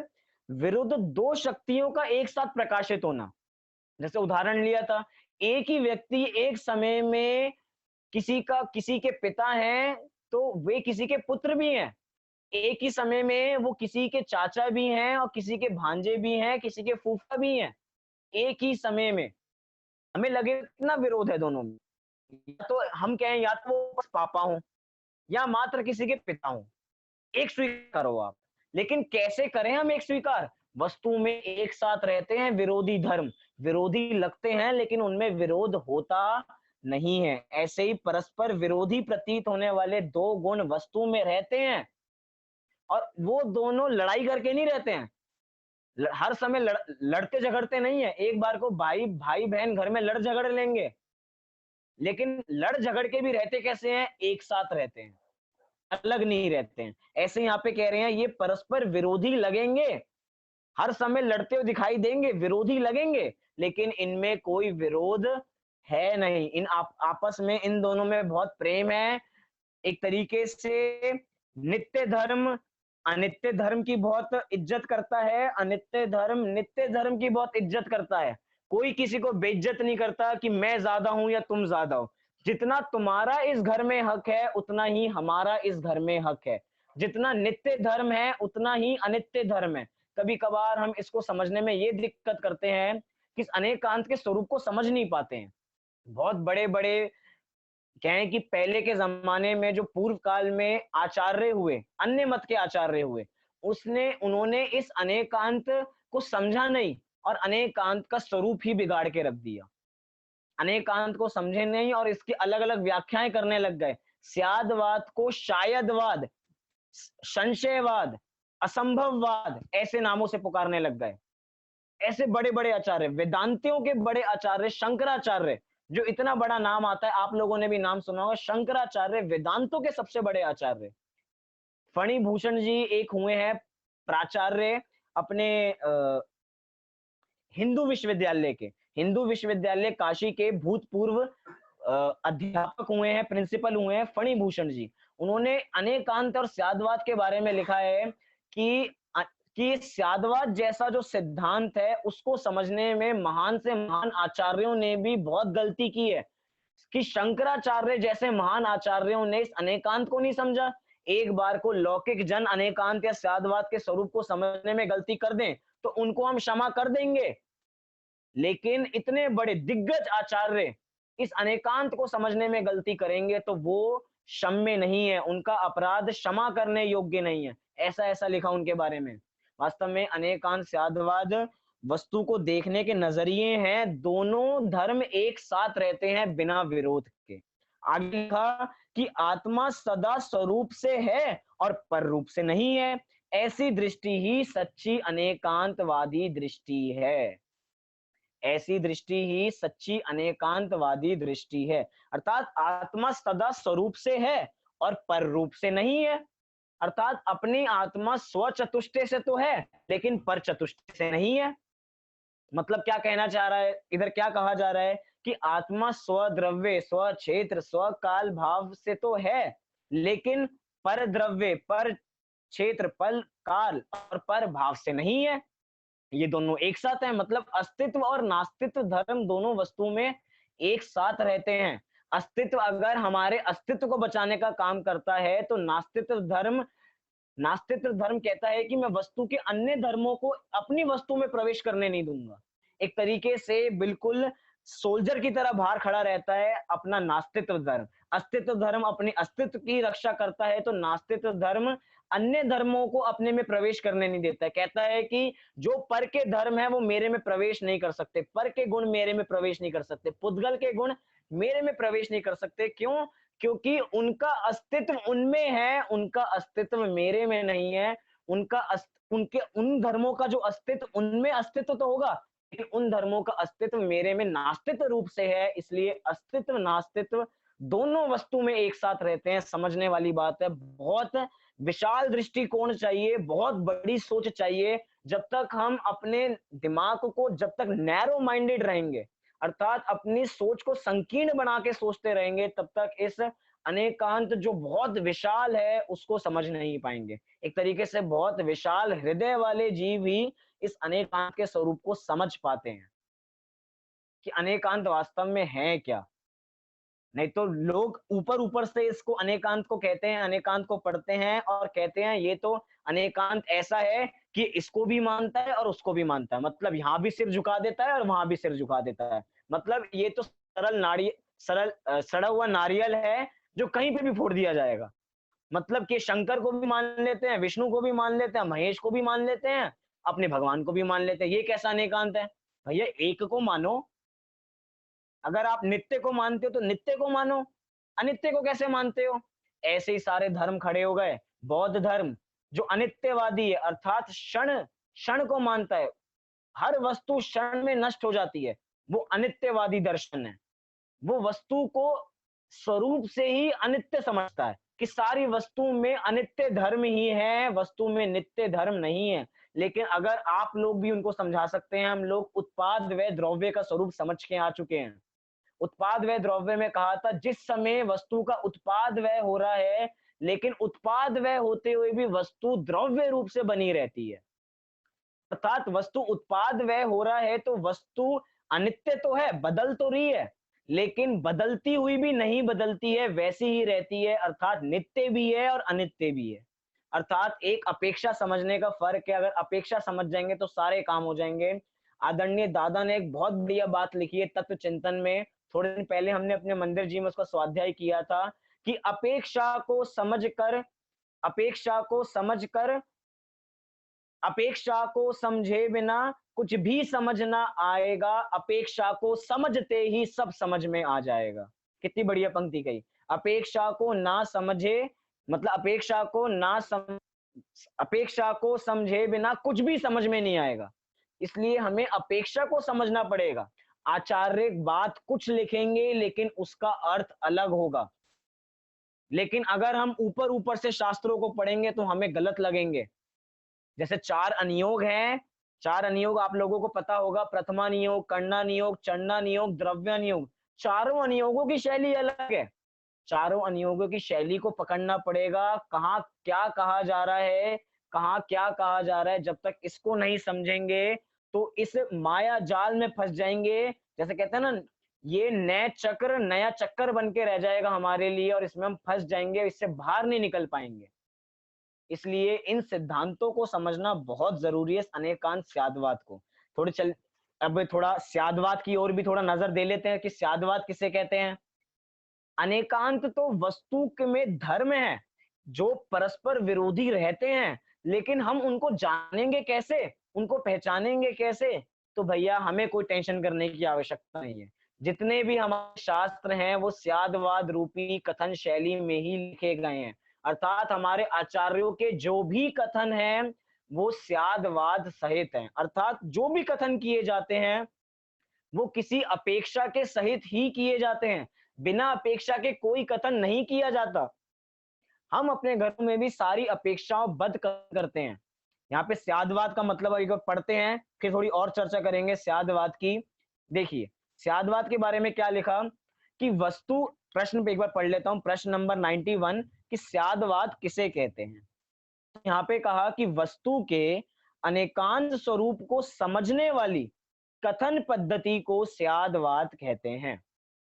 विरुद्ध दो शक्तियों का एक साथ प्रकाशित होना। जैसे उदाहरण लिया था, एक ही व्यक्ति एक समय में किसी के पिता हैं, तो वे किसी के पुत्र भी हैं। एक ही समय में वो किसी के चाचा भी हैं और किसी के भांजे भी हैं, किसी के फूफा भी हैं। एक ही समय में। हमें लगे कितना विरोध है दोनों में। या तो हम कहें, या तो वो बस पापा हों या मात्र किसी के पिता हों। एक स्वीकार करो आप। लेकिन कैसे करें हम एक स्वीकार? वस्तु में एक साथ रहते हैं विरोधी धर्म, विरोधी लगते हैं लेकिन उनमें विरोध होता नहीं है। ऐसे ही परस्पर विरोधी प्रतीत होने वाले दो गुण वस्तु में रहते हैं, और वो दोनों लड़ाई करके नहीं रहते हैं। हर समय लड़ते झगड़ते नहीं है। एक बार को भाई भाई बहन घर में लड़ झगड़ लेंगे, लेकिन लड़ झगड़ के भी रहते कैसे हैं? एक साथ रहते हैं, अलग नहीं रहते हैं। ऐसे यहाँ पे कह रहे हैं ये परस्पर विरोधी लगेंगे, हर समय लड़ते हुए दिखाई देंगे, विरोधी लगेंगे, लेकिन इनमें कोई विरोध है नहीं। आपस में इन दोनों में बहुत प्रेम है। एक तरीके से नित्य धर्म अनित्य धर्म की बहुत इज्जत करता है, अनित्य धर्म नित्य धर्म की बहुत इज्जत करता है। कोई किसी को बेइज्जत नहीं करता कि मैं ज्यादा हूं या तुम ज्यादा हो। जितना तुम्हारा इस घर में हक है, उतना ही हमारा इस घर में हक है। जितना नित्य धर्म है, उतना ही अनित्य धर्म है। कभी कभार हम इसको समझने में ये दिक्कत करते हैं कि इस अनेकांत के स्वरूप को समझ नहीं पाते हैं। बहुत बड़े बड़े कहें कि पहले के ज़माने में जो पूर्व काल में आचार्य हुए, अन्य मत के आचार्य हुए, उन्होंने इस अनेकांत को समझा नहीं और अनेकांत का स्वरूप ही बिगाड़ के रख दिया। अनेकांत को समझे नहीं और इसकी अलग-अलग व्याख्याएं करने लग गए। स्यादवाद को शायदवाद, संशयवाद, असंभववाद ऐसे नामों से पुकारने लग गए। ऐसे बड़े-बड़े आचार्य, वेदांतियों के बड़े आचार्य शंकराचार्य, जो इतना बड़ा नाम आता है, आप लोगों ने भी नाम सुना होगा, शंकराचार्य वेदांतों के सबसे बड़े आचार्य। फणिभूषण जी एक हुए हैं प्राचार्य अपने हिंदू विश्वविद्यालय के, हिंदू विश्वविद्यालय काशी के भूतपूर्व अध्यापक हुए हैं, प्रिंसिपल हुए हैं फणिभूषण जी। उन्होंने अनेकांत और स्यादवाद के बारे में लिखा है कि कि स्यादवाद जैसा जो सिद्धांत है उसको समझने में महान से महान आचार्यों ने भी बहुत गलती की है, कि शंकराचार्य जैसे महान आचार्यों ने इस अनेकांत को नहीं समझा। एक बार को लौकिक जन अनेकांत या स्यादवाद के स्वरूप को समझने में गलती कर दें तो उनको हम क्षमा कर देंगे, लेकिन इतने बड़े दिग्गज आचार्य इस अनेकांत को समझने में गलती करेंगे तो वो क्षम्य नहीं है, उनका अपराध क्षमा करने योग्य नहीं है। ऐसा ऐसा लिखा उनके बारे में। वास्तव में अनेकांत स्यादवाद वस्तु को देखने के नजरिए हैं, दोनों धर्म एक साथ रहते हैं बिना विरोध के। आगे लिखा कि आत्मा सदा स्वरूप से है और पर रूप से नहीं है, ऐसी दृष्टि ही सच्ची अनेकांतवादी दृष्टि है। ऐसी दृष्टि ही सच्ची अनेकांतवादी दृष्टि है। अर्थात आत्मा सदा स्वरूप से है और पर रूप से नहीं है। अर्थात अपनी आत्मा स्वचतुष्टय से तो है लेकिन पर चतुष्टय से नहीं है। मतलब क्या कहना चाह रहा है, इधर क्या कहा जा रहा है कि आत्मा स्वद्रव्य, स्वक्षेत्र, स्वकाल भाव से तो है, लेकिन पर द्रव्य, पर क्षेत्र, पर काल और पर भाव से नहीं है। ये दोनों एक साथ हैं, मतलब अस्तित्व और नास्तित्व धर्म दोनों वस्तु में एक साथ रहते हैं। अस्तित्व अगर हमारे अस्तित्व को बचाने का काम करता है, तो नास्तित्व धर्म कहता है कि मैं वस्तु के अन्य धर्मों को अपनी वस्तु में प्रवेश करने नहीं दूंगा। एक तरीके से बिल्कुल सोल्जर की तरह बाहर खड़ा रहता है अपना नास्तित्व धर्म। अस्तित्व धर्म अपने अस्तित्व की रक्षा करता है, तो नास्तित्व धर्म अन्य धर्मों को अपने में प्रवेश करने नहीं देता है। कहता है कि जो पर के धर्म है वो मेरे में प्रवेश नहीं कर सकते, पर के गुण मेरे में प्रवेश नहीं कर सकते, पुद्गल के गुण मेरे में प्रवेश नहीं कर सकते। क्यों? क्योंकि उनका अस्तित्व उनमें है, उनका अस्तित्व मेरे में नहीं है। उनके उन धर्मों का जो अस्तित्व उनमें अस्तित्व तो होगा, लेकिन उन धर्मों का अस्तित्व मेरे में नास्तित्व रूप से है। इसलिए अस्तित्व नास्तित्व दोनों वस्तु में एक साथ रहते हैं। समझने वाली बात है, बहुत विशाल दृष्टिकोण चाहिए, बहुत बड़ी सोच चाहिए। जब तक हम अपने दिमाग को जब तक नैरो माइंडेड रहेंगे, अर्थात अपनी सोच को संकीर्ण बना के सोचते रहेंगे, तब तक इस अनेकांत जो बहुत विशाल है उसको समझ नहीं पाएंगे। एक तरीके से बहुत विशाल हृदय वाले जीव ही इस अनेकांत के स्वरूप को समझ पाते हैं कि अनेकांत वास्तव में है क्या। नहीं तो लोग ऊपर ऊपर से इसको अनेकांत को कहते हैं, अनेकांत को पढ़ते हैं और कहते हैं ये तो अनेकांत ऐसा है कि इसको भी मानता है और उसको भी मानता है, मतलब यहाँ भी सिर झुका देता है और वहां भी सिर झुका देता है। मतलब ये तो सड़ा हुआ नारियल है जो कहीं पे भी फोड़ दिया जाएगा। मतलब कि शंकर को भी मान लेते हैं, विष्णु को भी मान लेते हैं, महेश को भी मान लेते हैं, अपने भगवान को भी मान लेते हैं। ये कैसा अनेकांत है? भैया एक को मानो। अगर आप नित्य को मानते हो तो नित्य को मानो, अनित्य को कैसे मानते हो? ऐसे ही सारे धर्म खड़े हो गए। बौद्ध धर्म जो अनित्यवादी है, अर्थात क्षण क्षण को मानता है, हर वस्तु क्षण में नष्ट हो जाती है, वो अनित्यवादी दर्शन है। वो वस्तु को स्वरूप से ही अनित्य समझता है कि सारी वस्तु में अनित्य धर्म ही है, वस्तु में नित्य धर्म नहीं है। लेकिन अगर आप लोग भी उनको समझा सकते हैं, हम लोग उत्पाद व द्रव्य का स्वरूप समझ के आ चुके हैं। उत्पाद व्यय द्रव्य में कहा था, जिस समय वस्तु का उत्पाद व्यय हो रहा है, लेकिन उत्पाद व्यय होते हुए भी वस्तु द्रव्य रूप से बनी रहती है। अर्थात वस्तु उत्पाद व्यय हो रहा है तो वस्तु अनित्य तो है, बदल तो रही है, लेकिन बदलती हुई भी नहीं बदलती है, वैसी ही रहती है। अर्थात नित्य भी है और अनित्य भी है। अर्थात एक अपेक्षा समझने का फर्क है। अगर अपेक्षा समझ जाएंगे तो सारे काम हो जाएंगे। आदरणीय दादा ने एक बहुत बढ़िया बात लिखी है तत्व चिंतन में। थोड़े दिन पहले हमने अपने मंदिर जी में उसका स्वाध्याय किया था कि अपेक्षा को समझे बिना कुछ भी समझ ना आएगा, अपेक्षा को समझते ही सब समझ में आ जाएगा। कितनी बढ़िया पंक्ति कही। अपेक्षा को ना समझे, मतलब अपेक्षा को समझे बिना कुछ भी समझ में नहीं आएगा। इसलिए हमें अपेक्षा को समझना पड़ेगा। आचार्य बात कुछ लिखेंगे लेकिन उसका अर्थ अलग होगा। लेकिन अगर हम ऊपर ऊपर से शास्त्रों को पढ़ेंगे तो हमें गलत लगेंगे। जैसे 4 अनियोग हैं, 4 अनियोग आप लोगों को पता होगा, प्रथमा नियोग, कर्णा नियोग, चंडा नियोग, द्रव्य नियोग। चारों अनियोगों की शैली अलग है। चारों अनियोगों की शैली को पकड़ना पड़ेगा, कहाँ क्या कहा जा रहा है, कहाँ क्या कहा जा रहा है। जब तक इसको नहीं समझेंगे तो इस माया जाल में फंस जाएंगे। जैसे कहते हैं ना, ये नया चक्कर बन के रह जाएगा हमारे लिए और इसमें हम फंस जाएंगे, इससे बाहर नहीं निकल पाएंगे। इसलिए इन सिद्धांतों को समझना बहुत जरूरी है, अनेकांत स्यादवाद को। अब थोड़ा स्यादवाद की ओर भी थोड़ा नजर दे लेते हैं कि स्यादवाद किसे कहते हैं। अनेकांत तो वस्तु में धर्म है जो परस्पर विरोधी रहते हैं, लेकिन हम उनको जानेंगे कैसे, उनको पहचानेंगे कैसे? तो भैया हमें कोई टेंशन करने की आवश्यकता नहीं है। जितने भी हमारे शास्त्र हैं वो स्यादवाद रूपी कथन शैली में ही लिखे गए हैं। अर्थात हमारे आचार्यों के जो भी कथन हैं वो स्यादवाद सहित हैं। अर्थात जो भी कथन किए जाते हैं वो किसी अपेक्षा के सहित ही किए जाते हैं। बिना अपेक्षा के कोई कथन नहीं किया जाता। हम अपने घरों में भी सारी अपेक्षाओं बद्ध करते हैं। यहाँ पे स्यादवाद का मतलब अगर पढ़ते हैं, फिर थोड़ी और चर्चा करेंगे स्यादवाद की। देखिए, स्यादवाद के बारे में क्या लिखा कि वस्तु, प्रश्न पे एक बार पढ़ लेता हूं, प्रश्न नंबर 91 कि स्यादवाद किसे कहते हैं। यहाँ पे कहा कि वस्तु के अनेकांत स्वरूप को समझने वाली कथन पद्धति को स्यादवाद कहते हैं।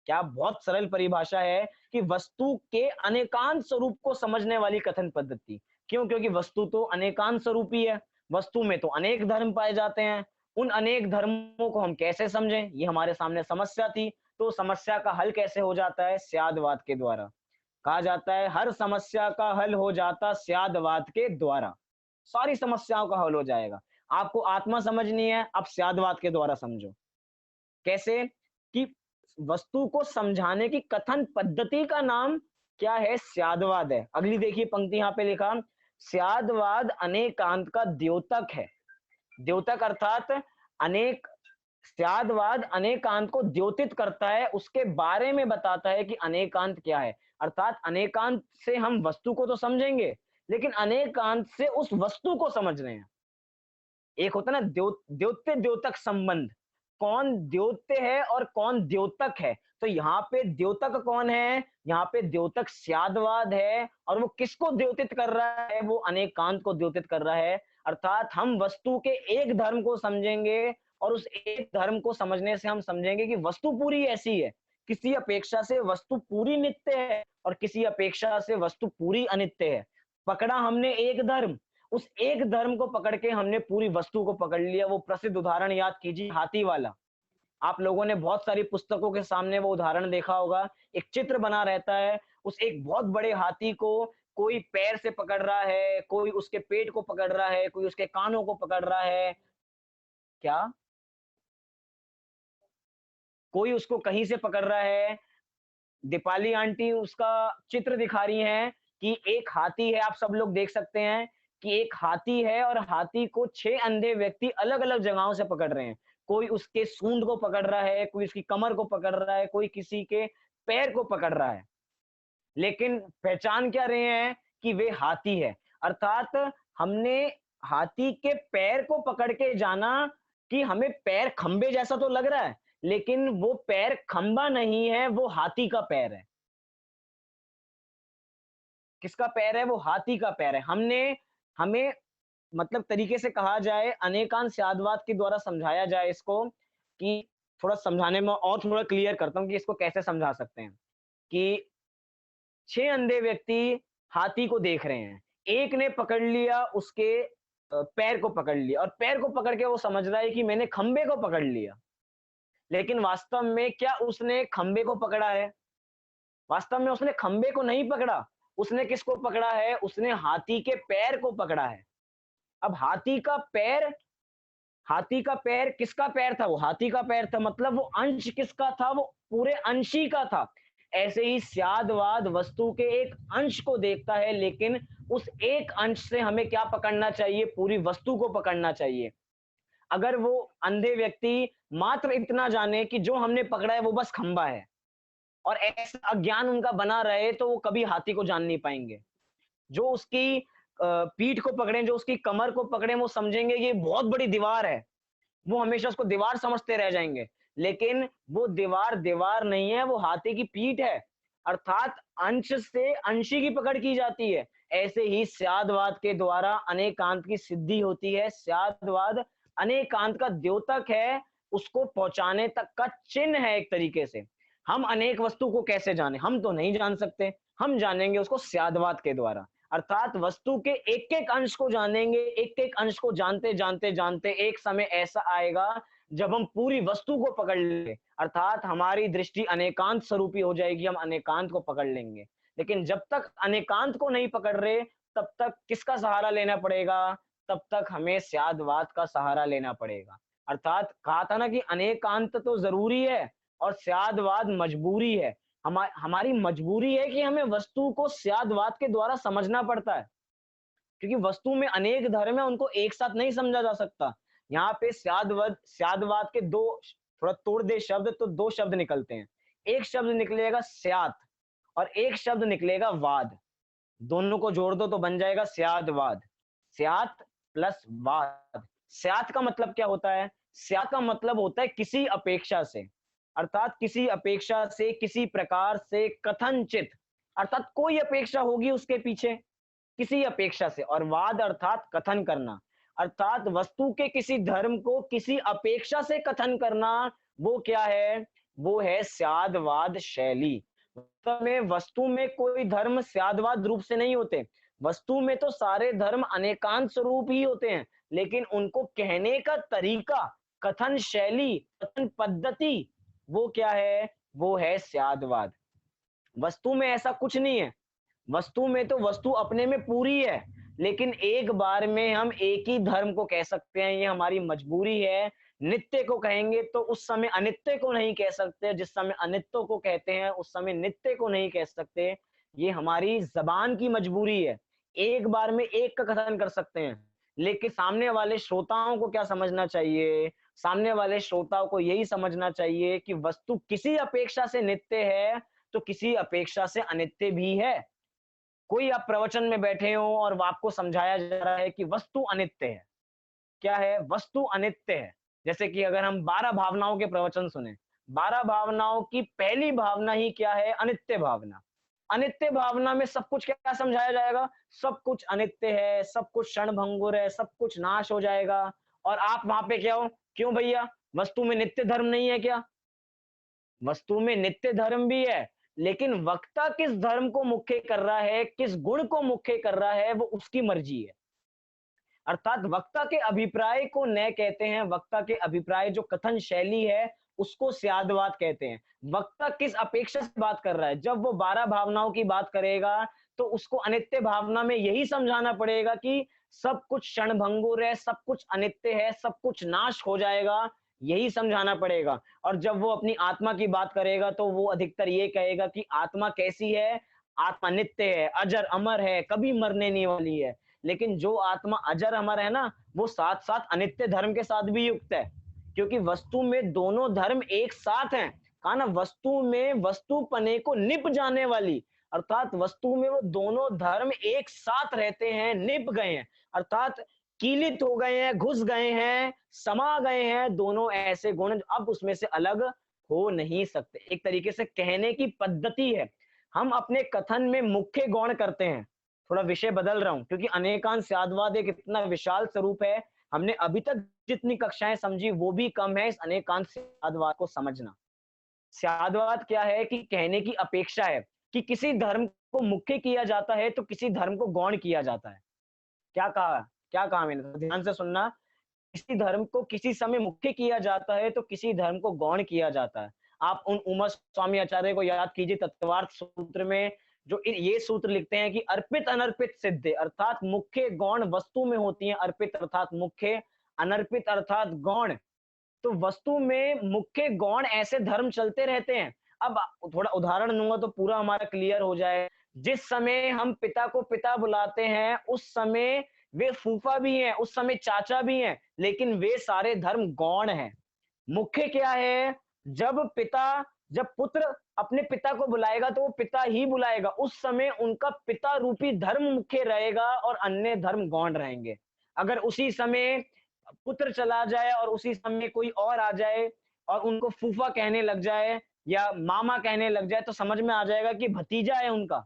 क्या बहुत सरल परिभाषा है कि वस्तु के अनेकांत स्वरूप को समझने वाली कथन पद्धति। क्यों? क्योंकि वस्तु तो अनेकांत स्वरूपी है, वस्तु में तो अनेक धर्म पाए जाते हैं। उन अनेक धर्मों को हम कैसे समझें, ये हमारे सामने समस्या थी। तो समस्या का हल कैसे हो जाता है? स्यादवाद के द्वारा। कहा जाता है हर समस्या का हल हो जाता स्यादवाद के द्वारा। सारी समस्याओं का हल हो जाएगा। आपको आत्मा समझनी है, आप स्यादवाद के द्वारा समझो। कैसे? कि वस्तु को समझाने की कथन पद्धति का नाम क्या है? स्यादवाद है। अगली देखिए पंक्ति यहाँ पे लिखा, स्यादवाद अनेकांत का द्योतक है। द्योतक अर्थात अनेक, स्यादवाद अनेकांत को द्योतित करता है, उसके बारे में बताता है कि अनेकांत क्या है। अर्थात अनेकांत से हम वस्तु को तो समझेंगे, लेकिन अनेकांत से उस वस्तु को समझ रहे हैं। एक होता है ना द्योत्य द्योतक संबंध, कौन द्योत्य है और कौन द्योतक है। तो यहाँ पे द्योतक कौन है? यहाँ पे द्योतक स्यादवाद है। और वो किसको द्योतित कर रहा है? वो अनेकांत को द्योतित कर रहा है। अर्थात हम वस्तु के एक धर्म को समझेंगे और उस एक धर्म को समझने से हम समझेंगे कि वस्तु पूरी ऐसी है, किसी अपेक्षा से वस्तु पूरी नित्य है और किसी अपेक्षा से वस्तु पूरी अनित्य है। पकड़ा हमने एक धर्म, उस एक धर्म को पकड़ के हमने पूरी वस्तु को पकड़ लिया। वो प्रसिद्ध उदाहरण याद कीजिए, हाथी वाला। आप लोगों ने बहुत सारी पुस्तकों के सामने वो उदाहरण देखा होगा। एक चित्र बना रहता है, उस एक बहुत बड़े हाथी को कोई पैर से पकड़ रहा है, कोई उसके पेट को पकड़ रहा है, कोई उसके कानों को पकड़ रहा है, क्या कोई उसको कहीं से पकड़ रहा है। दीपाली आंटी उसका चित्र दिखा रही हैं कि एक हाथी है, आप सब लोग देख सकते हैं कि एक हाथी है और हाथी को 6 अंधे व्यक्ति अलग-अलग जगहों से पकड़ रहे हैं। कोई उसके सूंड को पकड़ रहा है, कोई उसकी कमर को पकड़ रहा है, कोई किसी के पैर को पकड़ रहा है। लेकिन पहचान क्या रहे हैं कि वे हाथी है। अर्थात हमने हाथी के पैर को पकड़ के जाना कि हमें पैर खंबे जैसा तो लग रहा है, लेकिन वो पैर खंबा नहीं है, वो हाथी का पैर है। किसका पैर है? वो हाथी का पैर है। हमने हमें मतलब तरीके से कहा जाए, अनेकांत स्यादवाद के द्वारा समझाया जाए इसको, कि थोड़ा समझाने में और थोड़ा क्लियर करता हूँ कि इसको कैसे समझा सकते हैं। कि 6 अंधे व्यक्ति हाथी को देख रहे हैं। एक ने पकड़ लिया उसके पैर को पकड़ लिया और पैर को पकड़ के वो समझ रहा है कि मैंने खंबे को पकड़ लिया। लेकिन वास्तव में क्या उसने खंबे को पकड़ा है? वास्तव में उसने खंबे को नहीं पकड़ा। उसने किसको पकड़ा है? उसने हाथी के पैर को पकड़ा है। अब हाथी का पैर किसका पैर था? वो हाथी का पैर था, मतलब वो अंश किसका था? वो पूरे अंशी का था। ऐसे ही स्यादवाद वस्तु के एक अंश को देखता है, लेकिन उस एक अंश से हमें क्या पकड़ना चाहिए? पूरी वस्तु को पकड़ना चाहिए। अगर वो अंधे व्यक्ति मात्र इतना जाने कि जो हमने पकड़ा है वो बस खंबा है, और ऐसा अज्ञान उनका बना रहे, तो वो कभी हाथी को जान नहीं पाएंगे। जो उसकी पीठ को पकड़े, जो उसकी कमर को पकड़े, वो समझेंगे ये बहुत बड़ी दीवार है, वो हमेशा उसको दीवार समझते रह जाएंगे। लेकिन वो दीवार दीवार नहीं है, वो हाथी की पीठ है। अर्थात अंश से अंशी की पकड़ की जाती है। ऐसे ही स्यादवाद के द्वारा अनेकांत की सिद्धि होती है। स्यादवाद अनेकांत का द्योतक है, उसको पहुंचाने तक का चिन्ह है एक तरीके से। हम अनेक वस्तु को कैसे जाने? हम तो नहीं जान सकते, हम जानेंगे उसको स्यादवाद के द्वारा। अर्थात वस्तु के एक एक अंश को जानेंगे, एक एक अंश को जानते जानते जानते एक समय ऐसा आएगा जब हम पूरी वस्तु को पकड़ लेंगे। अर्थात हमारी दृष्टि अनेकांत स्वरूपी हो जाएगी, हम अनेकांत को पकड़ लेंगे। लेकिन जब तक अनेकांत को नहीं पकड़ रहे, तब तक किसका सहारा लेना पड़ेगा? तब तक हमें स्यादवाद का सहारा लेना पड़ेगा। अर्थात कहा था ना कि अनेकांत तो जरूरी है और स्यादवाद मजबूरी है। हमारी मजबूरी है कि हमें वस्तु को स्यादवाद के द्वारा समझना पड़ता है, क्योंकि वस्तु में अनेक धर्म है, उनको एक साथ नहीं समझा जा सकता। यहाँ पे स्यादवाद के दो, थोड़ा तोड़ दे शब्द तो दो शब्द निकलते हैं। एक शब्द निकलेगा स्यात और एक शब्द निकलेगा वाद। दोनों को जोड़ दो तो बन जाएगा स्यादवाद। स्यात प्लस वाद। स्यात का मतलब क्या होता है? स्यात का मतलब होता है किसी अपेक्षा से। अर्थात किसी अपेक्षा से, किसी प्रकार से, कथनचित, अर्थात कोई अपेक्षा होगी उसके पीछे, किसी अपेक्षा से। और वाद अर्थात कथन करना, अर्थात वस्तु के किसी धर्म को किसी अपेक्षा से कथन करना, वो क्या है? वो है स्यादवाद शैली। वास्तव में वस्तु में कोई धर्म स्यादवाद रूप से नहीं होते। वस्तु में तो सारे धर्म अनेकांत स्वरूप ही होते हैं, लेकिन उनको कहने का तरीका, कथन शैली, कथन पद्धति, वो क्या है? वो है स्यादवाद। वस्तु में ऐसा कुछ नहीं है। वस्तु में तो वस्तु अपने में पूरी है, लेकिन एक बार में हम एक ही धर्म को कह सकते हैं, ये हमारी मजबूरी है। नित्य को कहेंगे तो उस समय अनित्य को नहीं कह सकते, जिस समय अनित्य को कहते हैं उस समय नित्य को नहीं कह सकते। ये हमारी जबान की मजबूरी है। एक बार में एक का कथन कर सकते हैं, लेकिन सामने वाले श्रोताओं को क्या समझना चाहिए? सामने वाले श्रोताओं को यही समझना चाहिए कि वस्तु किसी अपेक्षा से नित्य है, तो किसी अपेक्षा से अनित्य भी है। कोई आप प्रवचन में बैठे हो और वो आपको समझाया जा रहा है कि वस्तु अनित्य है। क्या है? वस्तु अनित्य है। जैसे कि अगर हम 12 भावनाओं के प्रवचन सुने, 12 भावनाओं की पहली भावना ही क्या है? अनित्य भावना। अनित्य भावना में सब कुछ क्या समझाया जाएगा? सब कुछ अनित्य है, सब कुछ क्षणभंगुर है, सब कुछ नाश हो जाएगा। और आप वहां पे क्या हो? क्यों भैया, वस्तु में नित्य धर्म नहीं है क्या? वस्तु में नित्य धर्म भी है, लेकिन वक्ता किस धर्म को मुख्य कर रहा है, किस गुण को मुख्य कर रहा है, वो उसकी मर्जी है। अर्थात वक्ता के अभिप्राय को न कहते हैं, वक्ता के अभिप्राय जो कथन शैली है उसको स्यादवाद कहते हैं। वक्ता किस अपेक्षा से बात कर रहा है, जब वो 12 भावनाओं की बात करेगा तो उसको अनित्य भावना में यही समझाना पड़ेगा कि सब कुछ क्षणभंगुर है, सब कुछ अनित्य है, सब कुछ नाश हो जाएगा, यही समझाना पड़ेगा। और जब वो अपनी आत्मा की बात करेगा तो वो अधिकतर ये कहेगा कि आत्मा कैसी है? आत्मा नित्य है, अजर अमर है, कभी मरने नहीं वाली है। लेकिन जो आत्मा अजर अमर है ना, वो साथ साथ अनित्य धर्म के साथ भी युक्त है, क्योंकि वस्तु में दोनों धर्म एक साथ हैं। कहा ना, वस्तु में वस्तुपने को निप जाने वाली, अर्थात वस्तु में वो दोनों धर्म एक साथ रहते हैं, निप गए हैं, अर्थात कीलित हो गए हैं, घुस गए हैं, समा गए हैं। दोनों ऐसे गुण अब उसमें से अलग हो नहीं सकते। एक तरीके से कहने की पद्धति है। हम अपने कथन में मुख्य गौण करते हैं। थोड़ा विषय बदल रहा हूं, क्योंकि अनेकांत स्यादवाद एक इतना विशाल स्वरूप है, हमने अभी तक जितनी कक्षाएं समझी वो भी कम है इस अनेकांत स्यादवाद को समझना। स्यादवाद क्या है? कि कहने की अपेक्षा है कि किसी धर्म को मुख्य किया जाता है तो किसी धर्म को गौण किया जाता है। क्या कहा? क्या कहा मैंने? तो ध्यान से सुनना। किसी धर्म को किसी समय मुख्य किया जाता है तो किसी धर्म को गौण किया जाता है। आप उन उमा स्वामी आचार्य को याद कीजिए, तत्वार्थ सूत्र में जो ये सूत्र लिखते हैं कि अर्पित अनर्पित सिद्धे, अर्थात मुख्य गौण वस्तु में होती है, अर्पित अर्थात मुख्य, अनर्पित अर्थात गौण। तो वस्तु में मुख्य गौण ऐसे धर्म चलते रहते हैं। अब थोड़ा उदाहरण दूंगा तो पूरा हमारा क्लियर हो जाए। जिस समय हम पिता को पिता बुलाते हैं उस समय वे फूफा भी हैं, उस समय चाचा भी हैं, लेकिन वे सारे धर्म गौण हैं। मुख्य क्या है? जब पुत्र अपने पिता को बुलाएगा तो वो पिता ही बुलाएगा, उस समय उनका पिता रूपी धर्म मुख्य रहेगा और अन्य धर्म गौण रहेंगे। अगर उसी समय पुत्र चला जाए और उसी समय कोई और आ जाए और उनको फूफा कहने लग जाए या मामा कहने लग जाए, तो समझ में आ जाएगा कि भतीजा है उनका।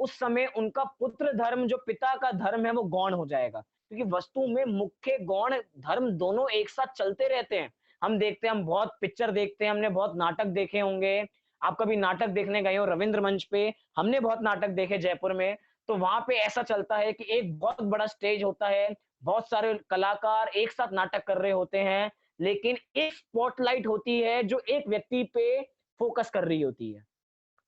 उस समय उनका पुत्र धर्म जो पिता का धर्म है वो गौण हो जाएगा, क्योंकि वस्तु में मुख्य गौण धर्म दोनों एक साथ चलते रहते हैं। हम देखते हैं, हम बहुत पिक्चर देखते हैं, हमने बहुत नाटक देखे होंगे। आप कभी नाटक देखने गए हो रविंद्र मंच पे? हमने बहुत नाटक देखे जयपुर में। तो वहां पे ऐसा चलता है कि एक बहुत बड़ा स्टेज होता है, बहुत सारे कलाकार एक साथ नाटक कर रहे होते हैं, लेकिन एक स्पॉटलाइट होती है जो एक व्यक्ति पे फोकस कर रही होती है।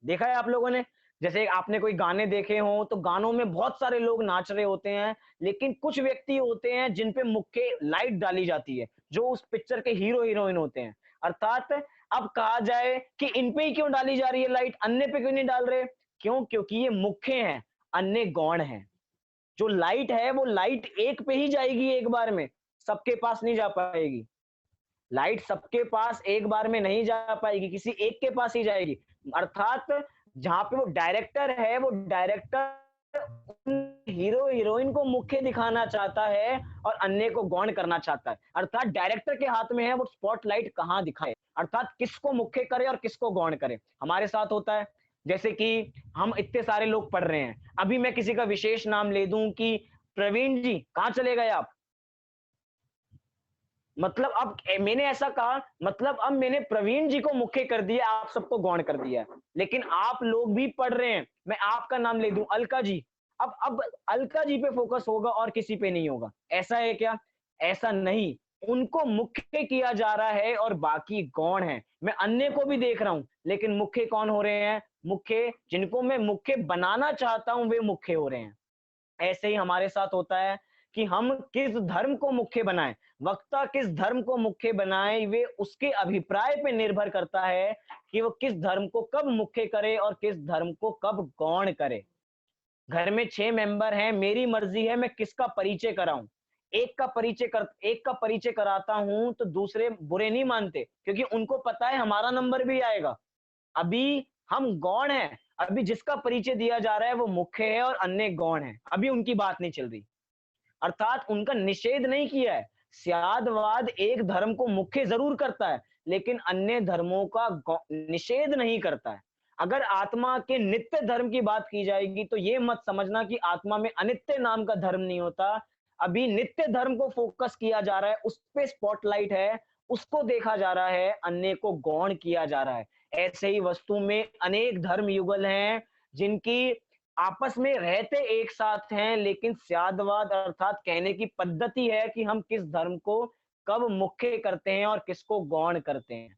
देखा है आप लोगों ने? जैसे आपने कोई गाने देखे हों तो गानों में बहुत सारे लोग नाच रहे होते हैं, लेकिन कुछ व्यक्ति होते हैं जिन पे मुख्य लाइट डाली जाती है, जो उस पिक्चर के हीरो हीरोइन होते हैं। अर्थात अब कहा जाए कि इन पे ही क्यों डाली जा रही है लाइट, अन्य पे क्यों नहीं डाल रहे? क्यों? क्योंकि ये मुख्य हैं, अन्य गौण हैं। जो लाइट है वो लाइट एक पे ही जाएगी एक बार में, सबके पास नहीं जा पाएगी। लाइट सबके पास एक बार में नहीं जा पाएगी, किसी एक के पास ही जाएगी। अर्थात जहां पे वो डायरेक्टर है, वो डायरेक्टर हीरो हीरोइन को मुख्य दिखाना चाहता है और अन्य को गौण करना चाहता है। अर्थात डायरेक्टर के हाथ में है वो स्पॉटलाइट कहां दिखाए। अर्थात किसको मुख्य करे और किसको गौण करे। हमारे साथ होता है, जैसे कि हम इतने सारे लोग पढ़ रहे हैं, अभी मैं किसी का विशेष नाम ले दूं कि प्रवीण जी कहाँ चले गए आप, मतलब अब मैंने ऐसा कहा, मतलब अब मैंने प्रवीण जी को मुख्य कर दिया, आप सबको गौण कर दिया। लेकिन आप लोग भी पढ़ रहे हैं, मैं आपका नाम ले दूं अलका जी, अब अलका जी पे फोकस होगा और किसी पे नहीं होगा। ऐसा है क्या? ऐसा नहीं, उनको मुख्य किया जा रहा है और बाकी गौण है। मैं अन्य को भी देख रहा हूं, लेकिन मुख्य कौन हो रहे हैं? मुख्य जिनको मैं मुख्य बनाना चाहता हूं वे मुख्य हो रहे हैं। ऐसे ही हमारे साथ होता है कि हम किस धर्म को मुख्य बनाएं, वक्ता किस धर्म को मुख्य बनाए, वे उसके अभिप्राय पे निर्भर करता है कि वो किस धर्म को कब मुख्य करे और किस धर्म को कब गौण करे। घर में 6 मेंबर हैं, मेरी मर्जी है मैं किसका परिचय कराऊं। एक का परिचय कराता हूं तो दूसरे बुरे नहीं मानते, क्योंकि उनको पता है हमारा नंबर भी आएगा। अभी हम गौण हैं, अभी जिसका परिचय दिया जा रहा है वो मुख्य है और अन्य गौण है, अभी उनकी बात नहीं चल रही। अर्थात उनका निषेध नहीं किया है। स्यादवाद एक धर्म को मुख्य जरूर करता है, लेकिन अन्य धर्मों का निषेध नहीं करता है। अगर आत्मा के नित्य धर्म की बात की जाएगी तो ये मत समझना कि आत्मा में अनित्य नाम का धर्म नहीं होता। अभी नित्य धर्म को फोकस किया जा रहा है, उस पे स्पॉटलाइट है, उसको देखा जा रहा है, अन्य को गौण किया जा रहा है। ऐसे ही वस्तु में अनेक धर्म युगल हैं जिनकी आपस में रहते एक साथ हैं, लेकिन स्यादवाद अर्थात कहने की पद्धति है कि हम किस धर्म को कब मुख्य करते हैं और किसको गौण करते हैं।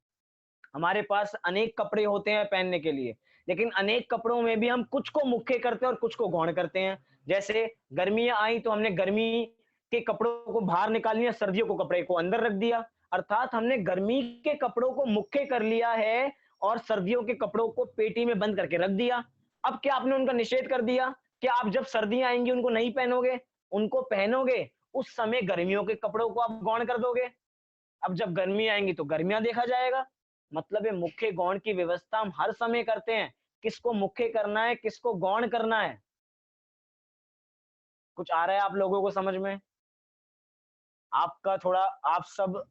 हमारे पास अनेक कपड़े होते हैं पहनने के लिए, लेकिन अनेक कपड़ों में भी हम कुछ को मुख्य करते हैं और कुछ को गौण करते हैं। जैसे गर्मियां आई तो हमने गर्मी के कपड़ों को बाहर निकाल लिया, सर्दियों को कपड़े को अंदर रख दिया, अर्थात हमने गर्मी के कपड़ों को मुख्य कर लिया है और सर्दियों के कपड़ों को पेटी में बंद करके रख दिया। अब क्या आपने उनका निषेध कर दिया? क्या आप जब सर्दियां आएंगी उनको नहीं पहनोगे? उनको पहनोगे, उस समय गर्मियों के कपड़ों को आप गौण कर दोगे। अब जब गर्मी आएंगी तो गर्मियां देखा जाएगा। मतलब ये मुख्य गौण की व्यवस्था हम हर समय करते हैं, किसको मुख्य करना है किसको गौण करना है। कुछ आ रहा है आप लोगों को समझ में? आपका थोड़ा, आप सब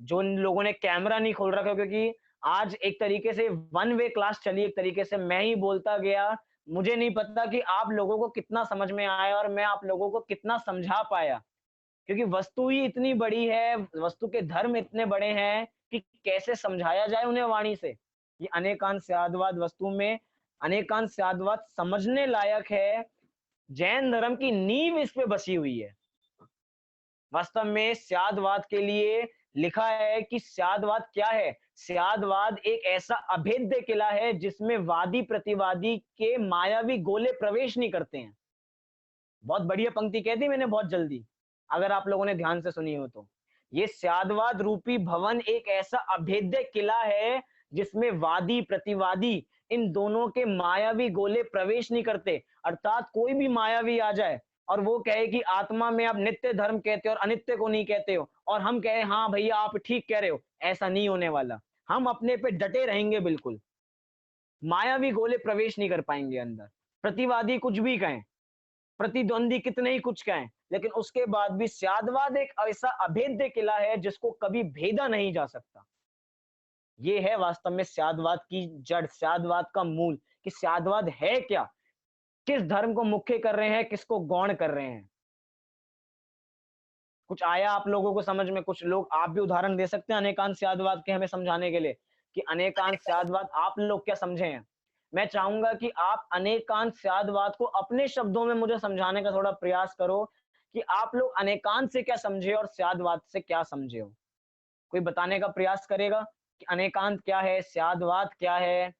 जो इन लोगों ने कैमरा नहीं खोल रखा, क्योंकि आज एक तरीके से वन वे क्लास चली, एक तरीके से मैं ही बोलता गया, मुझे नहीं पता कि आप लोगों को कितना समझ में आया और मैं आप लोगों को कितना समझा पाया, क्योंकि वस्तु ही इतनी बड़ी है, वस्तु के धर्म इतने बड़े हैं कि कैसे समझाया जाए उन्हें वाणी से। ये अनेकांत स्यादवाद वस्तु में अनेकांत स्यादवाद समझने लायक है। जैन धर्म की नींव इस पे बसी हुई है। वास्तव में स्यादवाद के लिए लिखा है कि स्यादवाद क्या है? स्यादवाद एक ऐसा अभेद्य किला है जिसमें वादी प्रतिवादी के मायावी गोले प्रवेश नहीं करते हैं। बहुत बढ़िया पंक्ति कह दी मैंने बहुत जल्दी, अगर आप लोगों ने ध्यान से सुनी हो तो। ये स्यादवाद रूपी भवन एक ऐसा अभेद्य किला है जिसमें वादी प्रतिवादी इन दोनों के मायावी गोले प्रवेश नहीं करते। अर्थात कोई भी मायावी आ जाए और वो कहे कि आत्मा में आप नित्य धर्म कहते हो और अनित्य को नहीं कहते हो, और हम कहे हाँ भैया आप ठीक कह रहे हो, ऐसा नहीं होने वाला। हम अपने पे डटे रहेंगे बिल्कुल, मायावी गोले प्रवेश नहीं कर पाएंगे अंदर। प्रतिवादी कुछ भी कहें, प्रतिद्वंदी कितने ही कुछ कहें, लेकिन उसके बाद भी स्यादवाद एक ऐसा अभेद्य किला है जिसको कभी भेदा नहीं जा सकता। ये है वास्तव में स्यादवाद की जड़, स्यादवाद का मूल, कि स्यादवाद है क्या, किस धर्म को मुख्य कर रहे हैं, किसको गौण कर रहे हैं। कुछ आया आप लोगों को समझ में? कुछ लोग आप भी उदाहरण दे सकते हैं अनेकांत स्यादवाद के हमें समझाने के लिए, कि अनेकांत स्यादवाद आप लोग क्या समझे हैं। मैं चाहूंगा कि आप अनेकांत स्यादवाद को अपने शब्दों में मुझे समझाने का थोड़ा प्रयास करो कि आप लोग अनेकांत से क्या समझे और स्यादवाद से क्या समझे हो। कोई बताने का प्रयास करेगा कि अनेकांत क्या है, स्यादवाद क्या है?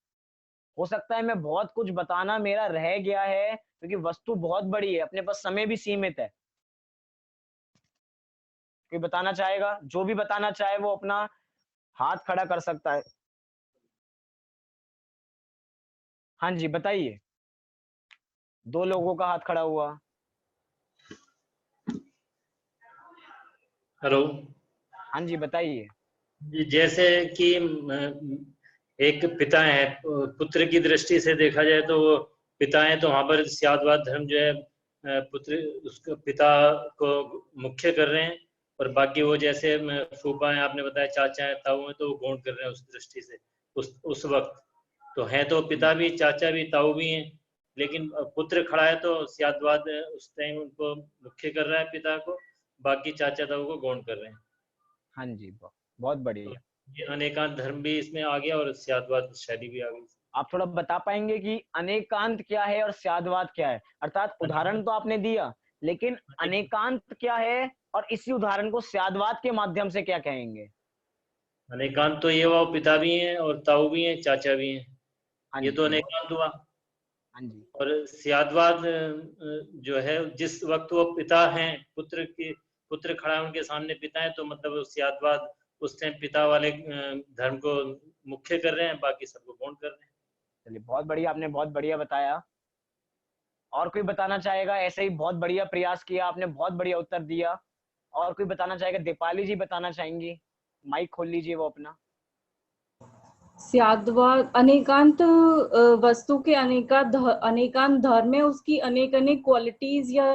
हो सकता है मैं बहुत कुछ बताना मेरा रह गया है, क्योंकि वस्तु बहुत बड़ी है, अपने पास समय भी सीमित है। कोई बताना चाहेगा? जो भी बताना चाहे वो अपना हाथ खड़ा कर सकता है। हाँ जी बताइए। 2 लोगों का हाथ खड़ा हुआ। हेलो। हाँ जी बताइए। जैसे कि एक पिता है, पुत्र की दृष्टि से देखा जाए तो वो पिता है, तो वहाँ पर स्यादवाद धर्म जो है पुत्र उसके पिता को मुख्य कर रहे हैं, और बाकी वो जैसे फूफा है, आपने बताया चाचा है, ताऊ है, तो वो गौण कर रहे हैं उस दृष्टि से उस वक्त। तो हैं तो पिता भी, चाचा भी, ताऊ भी हैं, लेकिन पुत्र खड़ा है तो स्याद्वाद उस टाइम उनको मुख्य कर रहा है पिता को, बाकी चाचा ताऊ को गौण कर रहे हैं। हाँ जी, बहुत तो बढ़िया। ये अनेकांत धर्म भी इसमें आ गया और स्याद्वाद शैली भी आ गई। आप थोड़ा बता पाएंगे कि अनेकांत क्या है और स्याद्वाद क्या है? अर्थात उदाहरण तो आपने दिया, लेकिन अनेक अनेकांत क्या है और इसी उदाहरण को स्याद्वाद के माध्यम से क्या कहेंगे? अनेकांत तो ये वो पिता भी हैं और ताऊ भी हैं, चाचा भी हैं, हाँ ये तो जी, बहुत। अनेकांत हुआ। हाँ जी। और स्याद्वाद जो है, जिस वक्त वो पिता हैं, पुत्र खड़ा है उनके सामने, पिता है, तो मतलब स्याद्वाद उस टाइम पिता वाले धर्म को मुख्य कर रहे हैं, बाकी सबको गौण कर रहे हैं। चलिए, बहुत बढ़िया, आपने बहुत बढ़िया बताया। और कोई बताना चाहेगा? ऐसे ही बहुत बढ़िया प्रयास किया आपने, बहुत बढ़िया उत्तर दिया। और कोई बताना चाहेगा? दीपाली जी बताना चाहेंगी? माइक खोल लीजिए वो अपना। स्याद्वाद अनेकांत वस्तु के अनेकांत धर्म है, उसकी अनेक अनेक क्वालिटीज या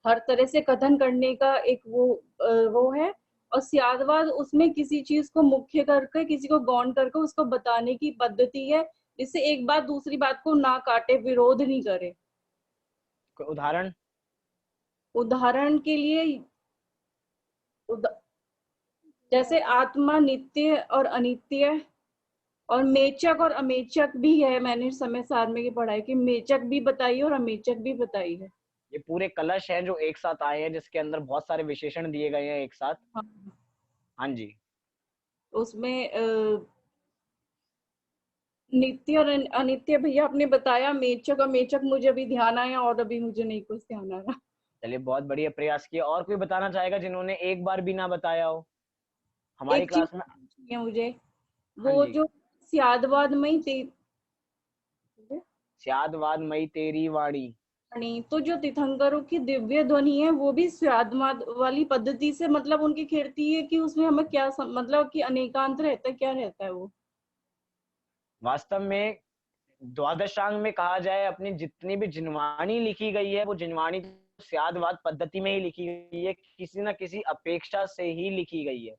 हर तरह से कथन करने का एक वो है। और स्याद्वाद उसमें किसी चीज को मुख्य करके, किसी को गौण करके उसको बताने की पद्धति है, जिससे एक बात दूसरी बात को ना काटे, विरोध नहीं करे। कोई उदाहरण? उदाहरण के लिए जैसे आत्मा नित्य और अनित्य, और मेचक और अमेचक भी है। मैंने समय सार में ये पढ़ाई कि मेचक भी बताई और अमेचक भी बताई है। ये पूरे कलश हैं जो एक साथ आए हैं, जिसके अंदर बहुत सारे विशेषण दिए गए हैं एक साथ। हाँ, हाँ जी। उसमें नित्य और अनित्य भैया आपने बताया, मेचक अमेचक मुझे अभी ध्यान आया, और अभी मुझे नहीं कुछ ध्यान आ रहा। चलिए, बहुत बढ़िया प्रयास किया। और कोई बताना चाहेगा जिन्होंने एक बार भी ना बताया हो हमारी एक चीज क्लास में? पूछनी है मुझे, हाँ वो जी। जो स्यादवाद में स्यादवादमयी तेरी वाणी। नहीं, तो जो तीर्थंकरों की दिव्य ध्वनि है वो भी स्यादवाद वाली पद्धति से मतलब उनकी खिड़ती है कि उसमें हमें क्या मतलब कि अनेकांत रहता है, क्या रहता है वो? वास्तव में द्वादशांग में कहा जाए, अपनी जितनी भी जिनवाणी लिखी गई है, वो जिनवाणी स्यादवाद पद्धति में ही लिखी गई है, किसी न किसी अपेक्षा से ही लिखी गई है।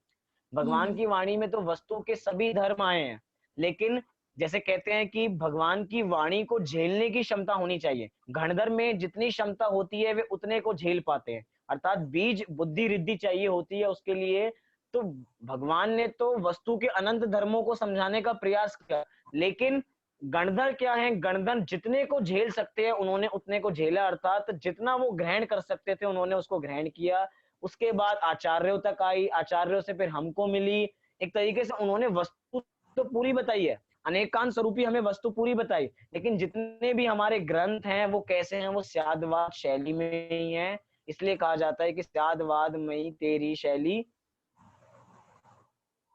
भगवान की वाणी में तो वस्तु के सभी धर्म आए हैं, लेकिन जैसे कहते हैं कि भगवान की वाणी को झेलने की क्षमता होनी चाहिए। गणधर में जितनी क्षमता होती है वे उतने को झेल पाते हैं, अर्थात बीज बुद्धि रिद्धि चाहिए होती है उसके लिए। तो भगवान ने तो वस्तु के अनंत धर्मों को समझाने का प्रयास किया, लेकिन गणधर क्या है, गणधर जितने को झेल सकते हैं उन्होंने उतने को झेला, अर्थात जितना वो ग्रहण कर सकते थे उन्होंने उसको ग्रहण किया। उसके बाद आचार्यों तक आई, आचार्यों से फिर हमको मिली। एक तरीके से उन्होंने वस्तु तो पूरी बताई है, अनेकांत स्वरूपी हमें वस्तु पूरी बताई, लेकिन जितने भी हमारे ग्रंथ हैं वो कैसे हैं, वो स्यादवाद शैली में ही है। इसलिए कहा जाता है कि स्यादवाद में तेरी शैली।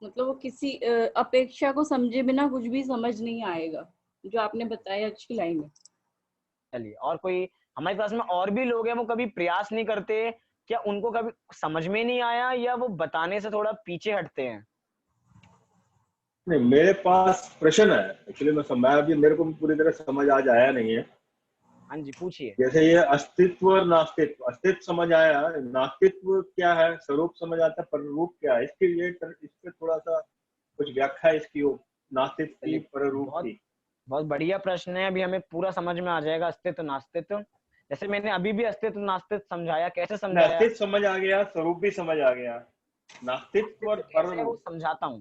मतलब वो किसी अपेक्षा को समझे बिना कुछ भी समझ नहीं आएगा, जो आपने बताया अच्छी लाइन है। चलिए, और कोई हमारे क्लास में और भी लोग हैं, वो कभी प्रयास नहीं करते? क्या उनको कभी समझ में नहीं आया, या वो बताने से थोड़ा पीछे हटते हैं? नहीं, मेरे पास प्रश्न है एक्चुअली। मैं अभी मेरे को पूरी तरह समझ आज आया नहीं है। हाँ जी, पूछिए। जैसे ये अस्तित्व और नास्तित्व, अस्तित्व समझ आया, नास्तित्व क्या है, स्वरूप समझ आता है, पररूप क्या है, इसके लिए इस पे थोड़ा सा कुछ व्याख्या इसकी हो, नास्तित्व की, चलिए, पररूप बहुत की। बहुत बढ़िया प्रश्न है, अभी हमें पूरा समझ में आ जाएगा अस्तित्व नास्तित्व। जैसे मैंने अभी भी अस्तित्व नास्तित्व समझाया, कैसे समझाया? अस्तित्व समझ आ गया, स्वरूप भी समझ आ गया, नास्तित्व और नास्तित्व कैसे है वो पररूप। समझाता हूँ।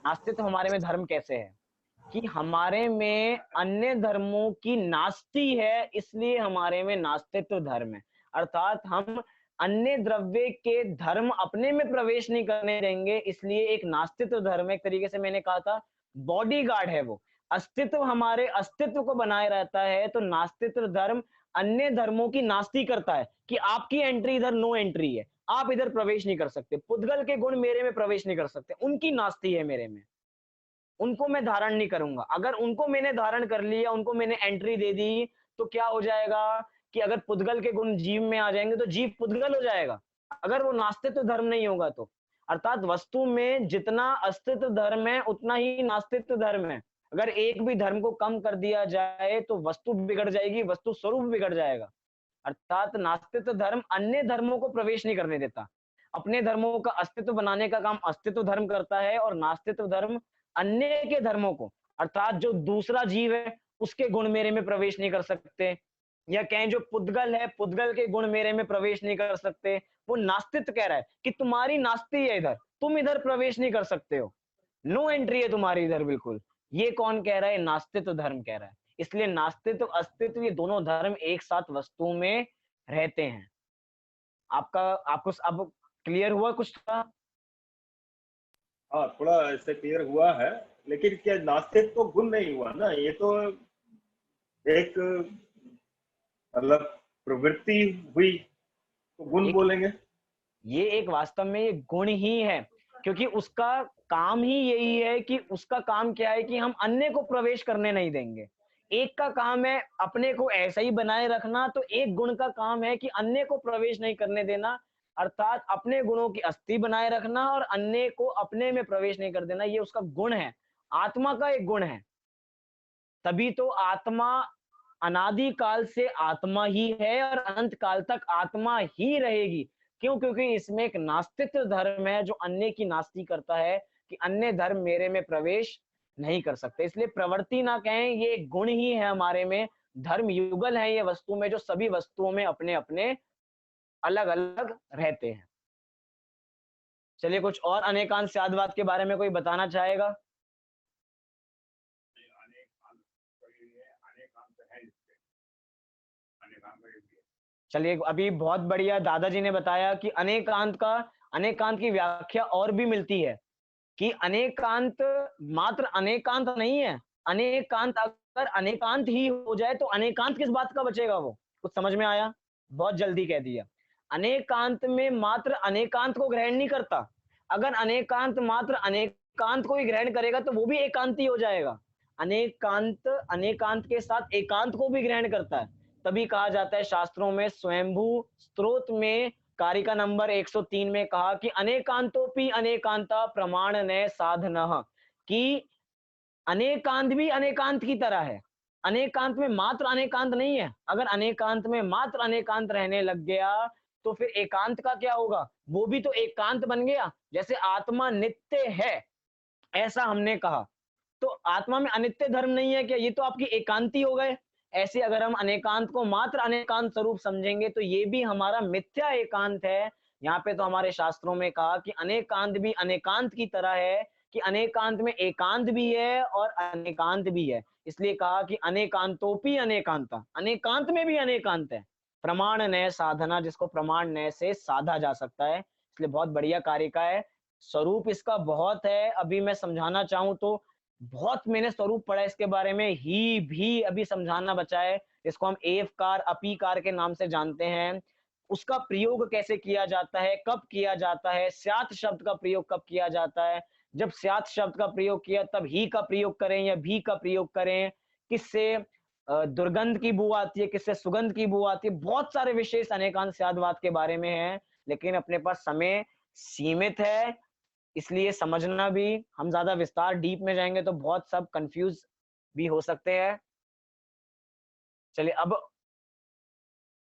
नास्तित्व हमारे में धर्म कैसे है कि हमारे में अन्य धर्मों की नास्ति है, इसलिए हमारे में नास्तित्व धर्म है। अर्थात हम अन्य द्रव्य के धर्म अपने में प्रवेश नहीं करने देंगे, इसलिए एक नास्तित्व धर्म है। एक तरीके से मैंने कहा था बॉडीगार्ड है वो, अस्तित्व हमारे अस्तित्व को बनाए रहता है। तो नास्तित्व धर्म अन्य धर्मों की नास्ति करता है कि आपकी एंट्री इधर नो एंट्री है, आप इधर प्रवेश नहीं कर सकते, पुद्गल के गुण मेरे में प्रवेश नहीं कर सकते, उनकी नास्ति है मेरे में, उनको मैं धारण नहीं करूंगा। अगर उनको मैंने धारण कर लिया, उनको मैंने एंट्री दे दी, तो क्या हो जाएगा कि अगर पुद्गल के गुण जीव में आ जाएंगे तो जीव पुद्गल हो जाएगा, अगर वो नास्तित्व धर्म नहीं होगा तो। अर्थात वस्तु में जितना अस्तित्व धर्म है उतना ही नास्तित्व धर्म है। अगर एक भी धर्म को कम कर दिया जाए तो वस्तु बिगड़ जाएगी, वस्तु स्वरूप बिगड़ जाएगा। अर्थात नास्तित्व धर्म अन्य धर्मों को प्रवेश नहीं करने देता। अपने धर्मों का अस्तित्व बनाने का काम अस्तित्व धर्म करता है, और नास्तित्व धर्म अन्य के धर्मों को, अर्थात जो दूसरा जीव है उसके गुण मेरे में प्रवेश नहीं कर सकते, या कहें जो पुद्गल है पुद्गल के गुण मेरे में प्रवेश नहीं कर सकते। वो नास्तित्व कह रहा है कि तुम्हारी नास्ती है इधर, तुम इधर प्रवेश नहीं कर सकते हो, नो एंट्री है तुम्हारी इधर बिल्कुल। ये कौन कह रहा है? नास्तित्व धर्म कह रहा है। इसलिए नास्तित्व अस्तित्व ये दोनों धर्म एक साथ वस्तु में रहते हैं। आपको अब क्लियर हुआ कुछ था? हाँ, थोड़ा इससे क्लियर हुआ है, लेकिन क्या नास्तिक तो गुण नहीं हुआ ना, ये तो एक मतलब प्रवृत्ति हुई, तो गुण बोलेंगे। ये एक वास्तव में ये गुण ही है, क्योंकि उसका काम ही यही है कि उसका काम क्या है कि हम अन्य को प्रवेश करने नहीं देंगे। एक का काम है अपने को ऐसा ही बनाए रखना, तो एक गुण का काम है कि अन्य को प्रवेश नहीं करने देना, अर्थात अपने गुणों की अस्थि बनाए रखना और अन्य को अपने में प्रवेश नहीं कर देना। ये उसका गुण है, आत्मा का एक गुण है। तभी तो आत्मा अनादि काल से आत्मा ही है और अनंत काल तक आत्मा ही रहेगी। क्यों? क्योंकि इसमें एक नास्तित्व धर्म है जो अन्य की नास्ती करता है कि अन्य धर्म मेरे में प्रवेश नहीं कर सकते। इसलिए प्रवृत्ति ना कहें, ये एक गुण ही है हमारे में। धर्म युगल है ये वस्तु में, जो सभी वस्तुओं में अपने अपने अलग अलग रहते हैं। चलिए, कुछ और अनेकांत स्यादवाद के बारे में कोई बताना चाहेगा? चलिए, अभी बहुत बढ़िया दादाजी ने बताया कि अनेकांत की व्याख्या और भी मिलती है कि अनेकांत मात्र अनेकांत नहीं है। अनेकांत अगर अनेकांत ही हो जाए तो अनेकांत किस बात का बचेगा? वो कुछ समझ में आया? बहुत जल्दी कह दिया। अनेकांत में मात्र अनेकांत को ग्रहण नहीं करता। अगर अनेकांत मात्र अनेकांत को ही ग्रहण करेगा तो वो भी एकांत ही हो जाएगा। अनेकांत अनेकांत के साथ एकांत को भी ग्रहण करता है। तभी कहा जाता है शास्त्रों में, स्वयंभू स्तोत्र में कारिका नंबर 103 में कहा कि अनेकांतोपि अनेकांता प्रमाण नय साधनः, कि अनेकांत भी अनेकांत की तरह है। अनेकांत में मात्र अनेकांत नहीं है। अगर अनेकांत में मात्र अनेकांत रहने लग गया तो फिर एकांत का क्या होगा? वो भी तो एकांत बन गया। जैसे आत्मा नित्य है ऐसा हमने कहा, तो आत्मा में अनित्य धर्म नहीं है क्या? ये तो आपकी एकांती हो गए। ऐसे अगर हम अनेकांत को मात्र अनेकांत स्वरूप समझेंगे तो ये भी हमारा मिथ्या एकांत है। यहाँ पे तो हमारे शास्त्रों में कहा कि अनेकांत भी अनेकांत की तरह है, कि अनेकांत में एकांत भी है और अनेकांत भी है। इसलिए कहा कि अनेकांतोपि अनेकांता, अनेकांत में भी अनेकांत है। प्रमाण नय साधना, जिसको प्रमाण नय से साधा जा सकता है। इसलिए बहुत बढ़िया कारिका है। स्वरूप इसका बहुत है, अभी मैं समझाना चाहूं तो बहुत मैंने स्वरूप पढ़ा है इसके बारे में, ही भी अभी समझाना बचा है। इसको हम एवकार अपीकार के नाम से जानते हैं। उसका प्रयोग कैसे किया जाता है, कब किया जाता है, स्यात् शब्द का प्रयोग कब किया जाता है, जब स्यात् शब्द का प्रयोग किया तब ही का प्रयोग करें या भी का प्रयोग करें, किससे दुर्गंध की बू आती है, किससे सुगंध की बू आती है। बहुत सारे विशेष अनेकांत स्यादवाद के बारे में है, लेकिन अपने पास समय सीमित है, इसलिए समझना भी, हम ज्यादा विस्तार डीप में जाएंगे तो बहुत सब कंफ्यूज भी हो सकते हैं। चलिए, अब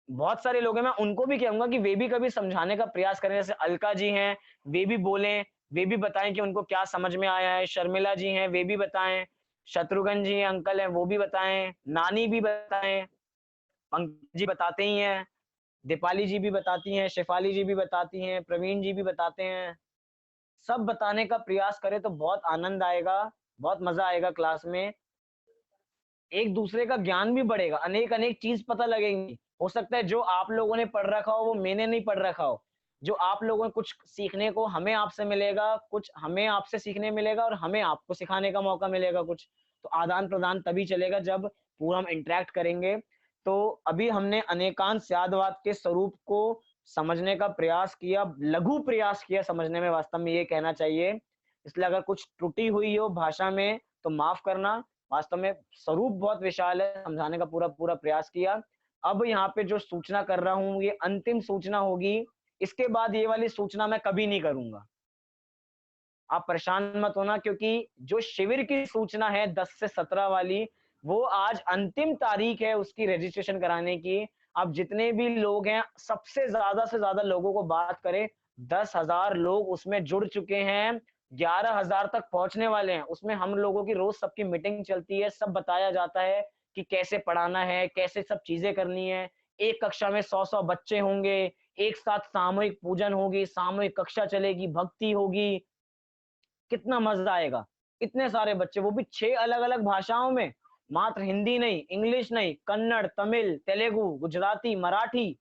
बहुत सारे लोग हैं, मैं उनको भी कहूंगा कि वे भी कभी समझाने का प्रयास करें। जैसे अलका जी हैं, वे भी बोलें, वे भी बताएं कि उनको क्या समझ में आया है। शर्मिला जी हैं, वे भी बताएं। शत्रुघ्न जी अंकल हैं, वो भी बताएं। नानी भी बताएं, पंकज जी बताते ही हैं, दीपाली जी भी बताती हैं, शेफाली जी भी बताती हैं, प्रवीण जी भी बताते हैं। सब बताने का प्रयास करें तो बहुत आनंद आएगा, बहुत मजा आएगा क्लास में। एक दूसरे का ज्ञान भी बढ़ेगा, अनेक अनेक चीज पता लगेंगी। हो सकता है जो आप लोगों ने पढ़ रखा हो वो मैंने नहीं पढ़ रखा हो। जो आप लोगों ने कुछ सीखने को हमें आपसे मिलेगा, कुछ हमें आपसे सीखने मिलेगा और हमें आपको सिखाने का मौका मिलेगा कुछ। तो आदान प्रदान तभी चलेगा जब पूरा हम इंटरेक्ट करेंगे। तो अभी हमने अनेकांत स्यादवाद के स्वरूप को समझने का प्रयास किया, लघु प्रयास किया समझने में, वास्तव में ये कहना चाहिए। इसलिए अगर कुछ त्रुटि हुई हो भाषा में तो माफ करना। वास्तव में स्वरूप बहुत विशाल है, समझाने का पूरा पूरा प्रयास किया। अब यहाँ पे जो सूचना कर रहा हूँ ये अंतिम सूचना होगी, इसके बाद ये वाली सूचना मैं कभी नहीं करूंगा। आप परेशान मत होना, क्योंकि जो शिविर की सूचना है 10 से 17 वाली, वो आज अंतिम तारीख है उसकी रजिस्ट्रेशन कराने की। आप जितने भी लोग हैं, सबसे ज्यादा से ज्यादा लोगों को बात करें, 10,000 लोग उसमें जुड़ चुके हैं, 11,000 तक पहुंचने वाले हैं। उसमें हम लोगों की रोज सबकी मीटिंग चलती है, सब बताया जाता है कि कैसे पढ़ाना है, कैसे सब चीजें करनी है। एक कक्षा में 100-100 बच्चे होंगे, एक साथ सामूहिक पूजन होगी, सामूहिक कक्षा चलेगी, भक्ति होगी, कितना मजा आएगा। इतने सारे बच्चे, वो भी 6 अलग-अलग भाषाओं में, मात्र हिंदी नहीं, इंग्लिश नहीं, कन्नड़, तमिल, तेलुगु, गुजराती, मराठी,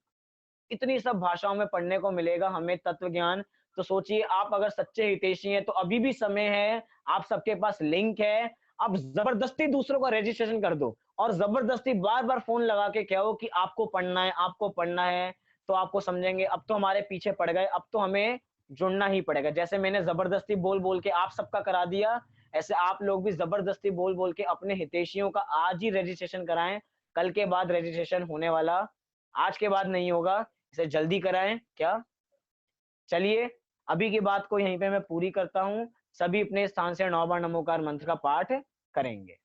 इतनी सब भाषाओं में पढ़ने को मिलेगा हमें तत्व ज्ञान। तो सोचिए, आप अगर सच्चे हितैषी हैं तो अभी भी समय है, आप सबके पास लिंक है, आप जबरदस्ती दूसरों का रजिस्ट्रेशन कर दो और जबरदस्ती बार-बार फोन लगा के कहो कि आपको पढ़ना है, आपको पढ़ना है, तो आपको समझेंगे अब तो हमारे पीछे पड़ गए, अब तो हमें जुड़ना ही पड़ेगा। जैसे मैंने जबरदस्ती बोल-बोल के आप सबका करा दिया, ऐसे आप लोग भी जबरदस्ती बोल-बोल के अपने हितैषियों का आज ही रजिस्ट्रेशन कराएं। कल के बाद रजिस्ट्रेशन होने वाला, आज के बाद नहीं होगा, इसे जल्दी कराएं। क्या? चलिए, अभी की बात को यहीं पे मैं पूरी करता हूँ। सभी अपने स्थान से 9 बार नमोकार मंत्र का पाठ करेंगे।